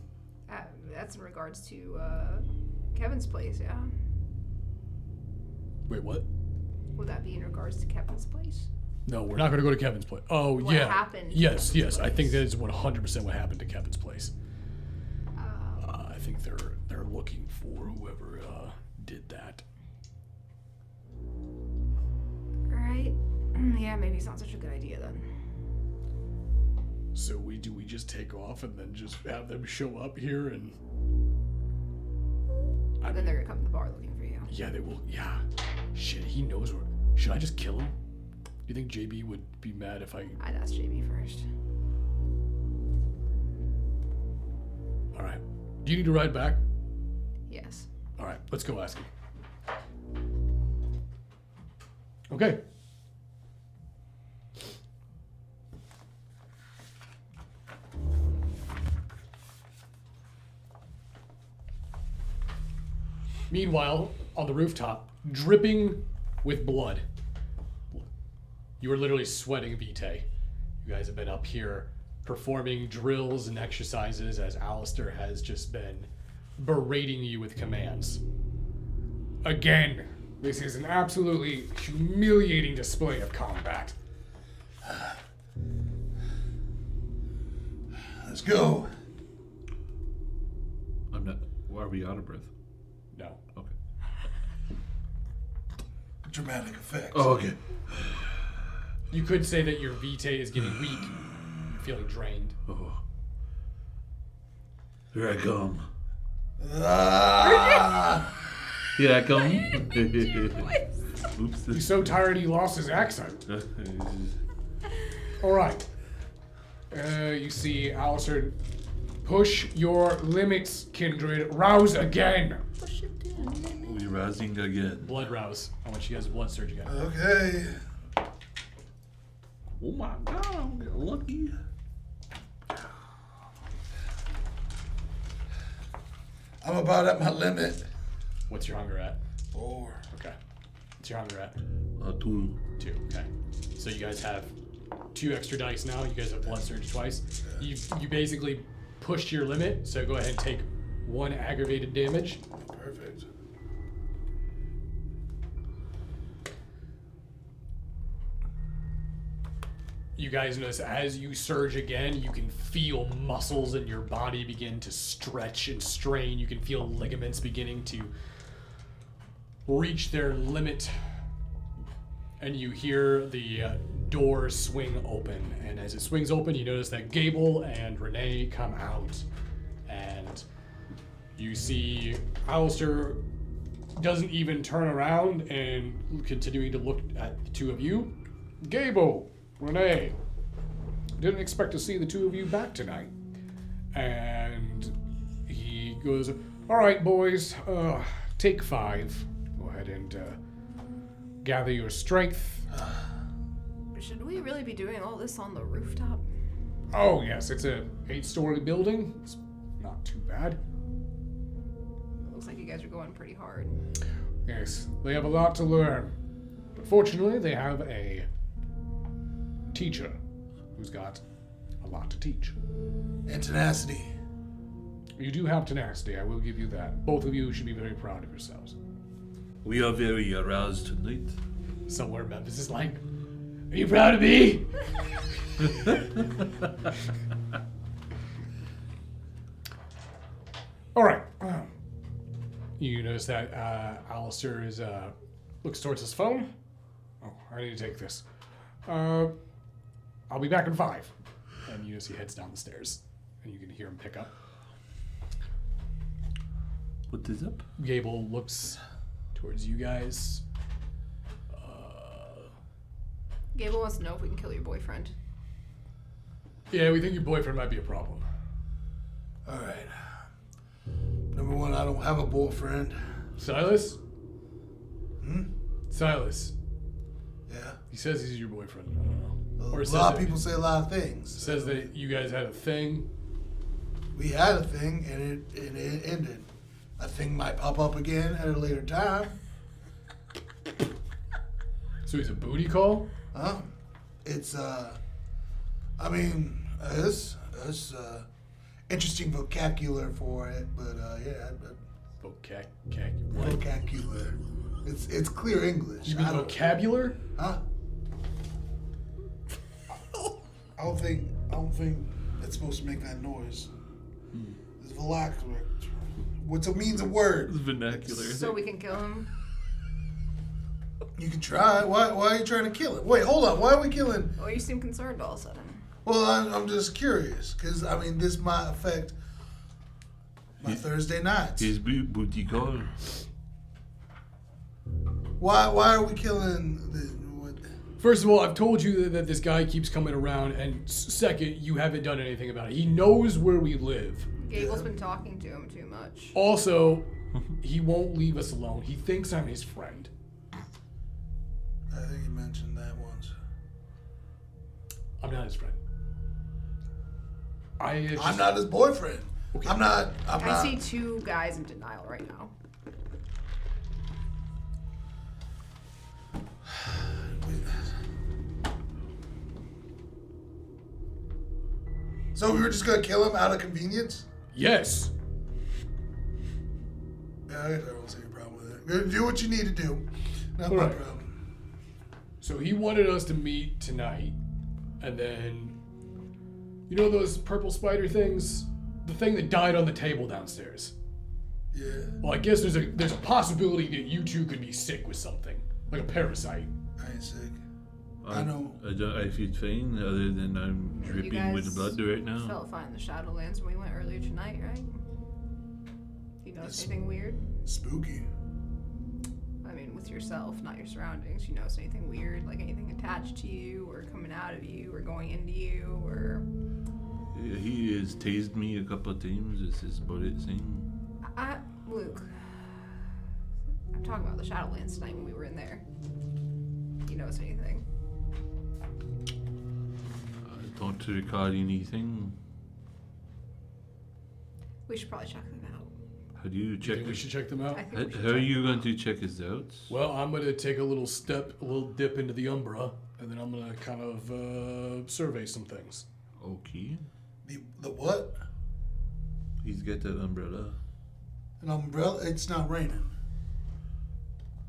[SPEAKER 2] That's in regards to Kevin's place, yeah.
[SPEAKER 3] Wait, what?
[SPEAKER 2] Would that be in regards to Kevin's place?
[SPEAKER 3] No, we're not going to go to Kevin's place. Oh,
[SPEAKER 2] What
[SPEAKER 3] yeah.
[SPEAKER 2] happened to
[SPEAKER 3] Yes,
[SPEAKER 2] Kevin's
[SPEAKER 3] yes. I think
[SPEAKER 2] place?
[SPEAKER 3] that is 100% what happened to Kevin's place. I think they're looking for whoever did that.
[SPEAKER 2] Right. Yeah, maybe it's not such a good idea then.
[SPEAKER 3] So we just take off and then just have them show up here and...
[SPEAKER 2] Then they're gonna come to the bar looking for you.
[SPEAKER 3] Yeah, they will. Yeah. Shit, he knows where... Should I just kill him? Do you think JB would be mad if I...
[SPEAKER 2] I'd ask JB first.
[SPEAKER 3] Alright. Do you need to ride back?
[SPEAKER 2] Yes.
[SPEAKER 3] Alright, let's go ask him. Okay. Meanwhile, on the rooftop, dripping with blood. You are literally sweating, Vitae. You guys have been up here performing drills and exercises as Alistair has just been berating you with commands. Again, this is an absolutely humiliating display of combat.
[SPEAKER 4] Let's go.
[SPEAKER 1] I'm not. Are we out of breath?
[SPEAKER 3] No.
[SPEAKER 1] Okay.
[SPEAKER 4] Dramatic effects.
[SPEAKER 1] Oh, okay.
[SPEAKER 3] You could say that your Vitae is getting weak. You're feeling drained.
[SPEAKER 1] Oh. Here I come.
[SPEAKER 4] Ah!
[SPEAKER 1] Here I come. Oops.
[SPEAKER 3] He's so tired he lost his accent. Alright. You see Alistair. Push your limits, kindred. Rouse again.
[SPEAKER 1] We rising again.
[SPEAKER 3] Blood rouse. I want you guys to blood surge again.
[SPEAKER 4] Okay.
[SPEAKER 1] Oh my god, I'm getting lucky.
[SPEAKER 4] I'm about at my limit.
[SPEAKER 3] What's your hunger at?
[SPEAKER 4] 4.
[SPEAKER 3] Okay. What's your hunger at?
[SPEAKER 1] 2.
[SPEAKER 3] 2. Okay. So you guys have 2 extra dice now. You guys have blood surge twice. You basically pushed your limit, so go ahead and take 1 aggravated damage.
[SPEAKER 4] Perfect.
[SPEAKER 3] You guys notice as you surge again, you can feel muscles in your body begin to stretch and strain. You can feel ligaments beginning to reach their limit. And you hear the door swing open. And as it swings open, you notice that Gable and Renee come out. And you see Alistair doesn't even turn around and continuing to look at the 2 of you. Gable! Renee, didn't expect to see the 2 of you back tonight. And he goes, all right, boys, take 5. Go ahead and gather your strength.
[SPEAKER 2] Should we really be doing all this on the rooftop?
[SPEAKER 3] Oh, yes, it's a 8-story building. It's not too bad.
[SPEAKER 2] Looks like you guys are going pretty hard.
[SPEAKER 3] Yes, they have a lot to learn. But fortunately, they have a teacher who's got a lot to teach.
[SPEAKER 4] And tenacity.
[SPEAKER 3] You do have tenacity, I will give you that. Both of you should be very proud of yourselves.
[SPEAKER 1] We are very aroused tonight.
[SPEAKER 3] Somewhere Memphis is like, are you proud of me? All right. You notice that Alistair is looks towards his phone. Oh, I need to take this. I'll be back in 5. And you notice he heads down the stairs, and you can hear him pick up.
[SPEAKER 1] What is up?
[SPEAKER 3] Gable looks towards you guys.
[SPEAKER 2] Gable wants to know if we can kill your boyfriend.
[SPEAKER 3] Yeah, we think your boyfriend might be a problem.
[SPEAKER 4] All right. Number 1, I don't have a boyfriend.
[SPEAKER 3] Silas? Silas.
[SPEAKER 4] Yeah.
[SPEAKER 3] He says he's your boyfriend. I don't know. Or
[SPEAKER 4] A
[SPEAKER 3] says
[SPEAKER 4] lot of
[SPEAKER 3] that-
[SPEAKER 4] people say a lot of things.
[SPEAKER 3] Says that you guys had a thing.
[SPEAKER 4] We had a thing, and it ended. A thing might pop up again at a later time.
[SPEAKER 3] So he's a booty call?
[SPEAKER 4] It's I mean, it's interesting vocabulary for it, but yeah,
[SPEAKER 3] What?
[SPEAKER 4] vocabulary. It's clear English.
[SPEAKER 3] You mean vocabulary?
[SPEAKER 4] Huh? I don't think it's supposed to make that noise. It's vernacular. What's a means of word?
[SPEAKER 1] It's vernacular.
[SPEAKER 2] So we can kill him.
[SPEAKER 4] You can try. Why are you trying to kill it? Wait, hold on. Why are we killing?
[SPEAKER 2] Oh, you seem concerned all of a sudden.
[SPEAKER 4] Well, I'm just curious because I mean this might affect my Thursday nights.
[SPEAKER 1] His booty call.
[SPEAKER 4] Why are we killing the?
[SPEAKER 3] First of all, I've told you that this guy keeps coming around, and second, you haven't done anything about it. He knows where we live.
[SPEAKER 2] Gable's been talking to him too much.
[SPEAKER 3] Also, he won't leave us alone. He thinks I'm his friend.
[SPEAKER 4] I think you mentioned that once.
[SPEAKER 3] I'm not his friend.
[SPEAKER 4] I'm not his boyfriend.
[SPEAKER 3] Okay.
[SPEAKER 4] I'm not.
[SPEAKER 2] I see two guys in denial right now.
[SPEAKER 4] So we were just gonna kill him out of convenience?
[SPEAKER 3] Yes.
[SPEAKER 4] Yeah, I don't see a problem with it. Do what you need to do. Not my
[SPEAKER 3] Alright.
[SPEAKER 4] problem.
[SPEAKER 3] So he wanted us to meet tonight, and then, you know those purple spider things? The thing that died on the table downstairs.
[SPEAKER 4] Yeah.
[SPEAKER 3] Well, I guess there's a possibility that you two could be sick with something, like a parasite.
[SPEAKER 4] I ain't sick. I know.
[SPEAKER 1] I feel fine, other than I'm
[SPEAKER 2] You
[SPEAKER 1] dripping with
[SPEAKER 2] guys
[SPEAKER 1] blood right now.
[SPEAKER 2] felt fine in the Shadowlands when we went earlier tonight, right? Do you notice anything weird?
[SPEAKER 4] Spooky.
[SPEAKER 2] I mean, with yourself, not your surroundings. You notice anything weird, like anything attached to you, or coming out of you, or going into you, or...
[SPEAKER 1] He has tased me a couple of times. It's his bullet thing.
[SPEAKER 2] Luke, I'm talking about the Shadowlands tonight when we were in there. Do you notice anything?
[SPEAKER 1] I don't recall anything.
[SPEAKER 2] We should probably check them out.
[SPEAKER 1] How do you
[SPEAKER 3] Do you
[SPEAKER 1] check?
[SPEAKER 3] think we should check them out?
[SPEAKER 2] I think we should
[SPEAKER 1] How are
[SPEAKER 2] check
[SPEAKER 1] you
[SPEAKER 2] them
[SPEAKER 1] going
[SPEAKER 2] out.
[SPEAKER 1] to check his out?
[SPEAKER 3] Well, I'm going to take a little dip into the Umbra, and then I'm going to kind of survey some things.
[SPEAKER 1] Okay.
[SPEAKER 4] The what?
[SPEAKER 1] He's got that umbrella.
[SPEAKER 4] An umbrella? It's not raining.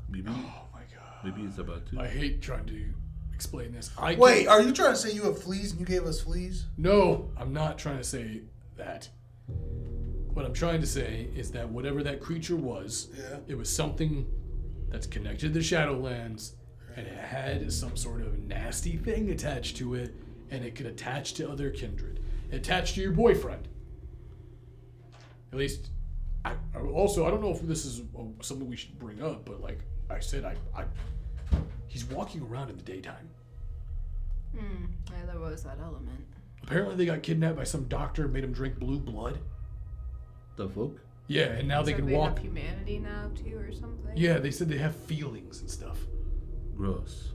[SPEAKER 1] Maybe.
[SPEAKER 3] Oh my god.
[SPEAKER 1] Maybe it's about to.
[SPEAKER 3] I hate trying to explain this.
[SPEAKER 4] Wait, are you trying to say you have fleas and you gave us fleas?
[SPEAKER 3] No, I'm not trying to say that. What I'm trying to say is that whatever that creature was,
[SPEAKER 4] Yeah.
[SPEAKER 3] it was something that's connected to the Shadowlands, and it had some sort of nasty thing attached to it, and it could attach to other kindred. It attached to your boyfriend. At least, I don't know if this is something we should bring up, but like I said, he's walking around in the daytime.
[SPEAKER 2] Yeah, there was that element.
[SPEAKER 3] Apparently they got kidnapped by some doctor, made him drink blue blood.
[SPEAKER 1] The fuck?
[SPEAKER 3] Yeah, and now they
[SPEAKER 2] So
[SPEAKER 3] can
[SPEAKER 2] they
[SPEAKER 3] walk.
[SPEAKER 2] have humanity now too, or something.
[SPEAKER 3] Yeah, they said they have feelings and stuff.
[SPEAKER 1] Gross.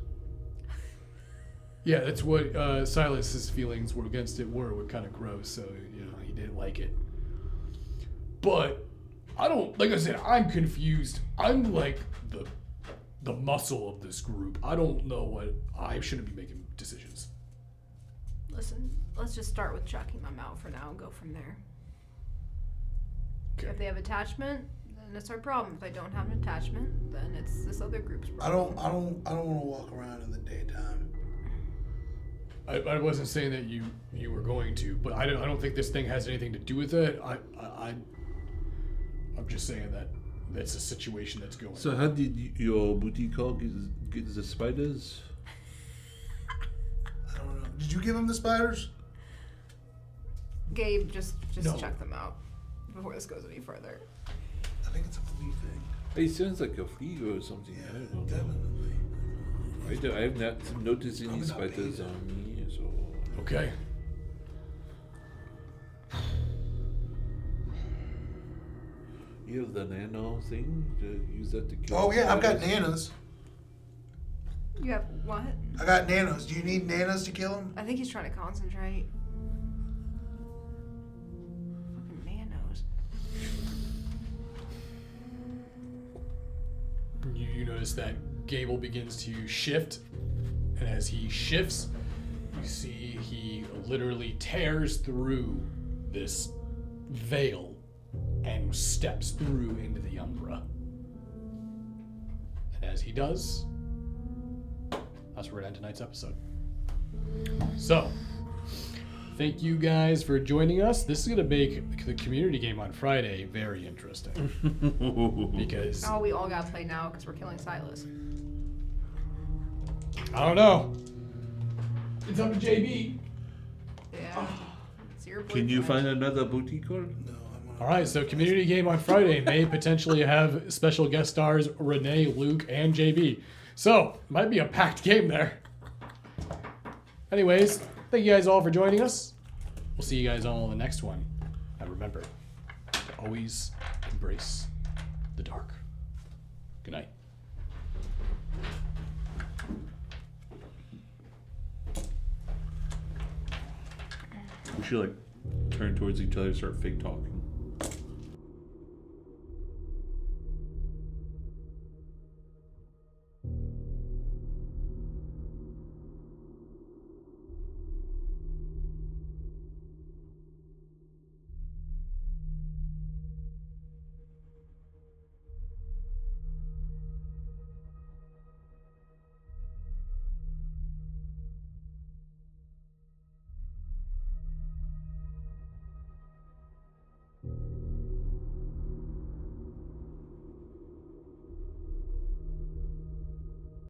[SPEAKER 3] Yeah, that's what Silas's feelings were against it were kind of gross, so, you know, he didn't like it. But, like I said, I'm confused. I'm like the muscle of this group. I don't know I shouldn't be making decisions.
[SPEAKER 2] Listen, let's just start with checking them out for now and go from there.
[SPEAKER 3] Okay.
[SPEAKER 2] If they have attachment, then it's our problem. If they don't have an attachment, then it's this other group's
[SPEAKER 4] I
[SPEAKER 2] problem.
[SPEAKER 4] don't want to walk around in the daytime.
[SPEAKER 3] I wasn't saying that you were going to, but I don't think this thing has anything to do with it. I'm just saying that that's a situation that's going
[SPEAKER 1] So
[SPEAKER 3] on.
[SPEAKER 1] how did your booty call get the spiders?
[SPEAKER 4] I don't know. Did you give him the spiders?
[SPEAKER 2] Gabe, just
[SPEAKER 3] No.
[SPEAKER 2] check them out before this goes any further.
[SPEAKER 4] I think it's a flea thing.
[SPEAKER 1] It sounds like a flea or something. I don't know.
[SPEAKER 4] Definitely.
[SPEAKER 1] I have not noticed any
[SPEAKER 4] Probably not
[SPEAKER 1] spiders
[SPEAKER 4] beta.
[SPEAKER 1] on me, so.
[SPEAKER 3] Okay.
[SPEAKER 1] You have the nano thing to use that to kill.
[SPEAKER 4] Oh yeah, I've got
[SPEAKER 1] spiders?
[SPEAKER 4] nanas.
[SPEAKER 2] You have what?
[SPEAKER 4] I got nanos. Do you need nanas to kill him?
[SPEAKER 2] I think he's trying to concentrate. Fucking nanos.
[SPEAKER 3] You notice that Gable begins to shift, and as he shifts, you see he literally tears through this veil and steps through into the Umbra. And as he does, that's where we're going to end tonight's episode. So, thank you guys for joining us. This is going to make the community game on Friday very interesting. Because,
[SPEAKER 2] Oh, we all gotta play now because we're killing Silas.
[SPEAKER 3] I don't know. It's up to JB.
[SPEAKER 2] Yeah. It's your
[SPEAKER 1] Can you
[SPEAKER 2] boyfriend.
[SPEAKER 1] find another boutique or?
[SPEAKER 4] No, I'm on.
[SPEAKER 3] All right, so community game on Friday may potentially have special guest stars Renee, Luke, and JB. So, might be a packed game there. Anyways, thank you guys all for joining us. We'll see you guys all in the next one. And remember, to always embrace the dark. Good night.
[SPEAKER 1] We should like turn towards each other and start fake talking.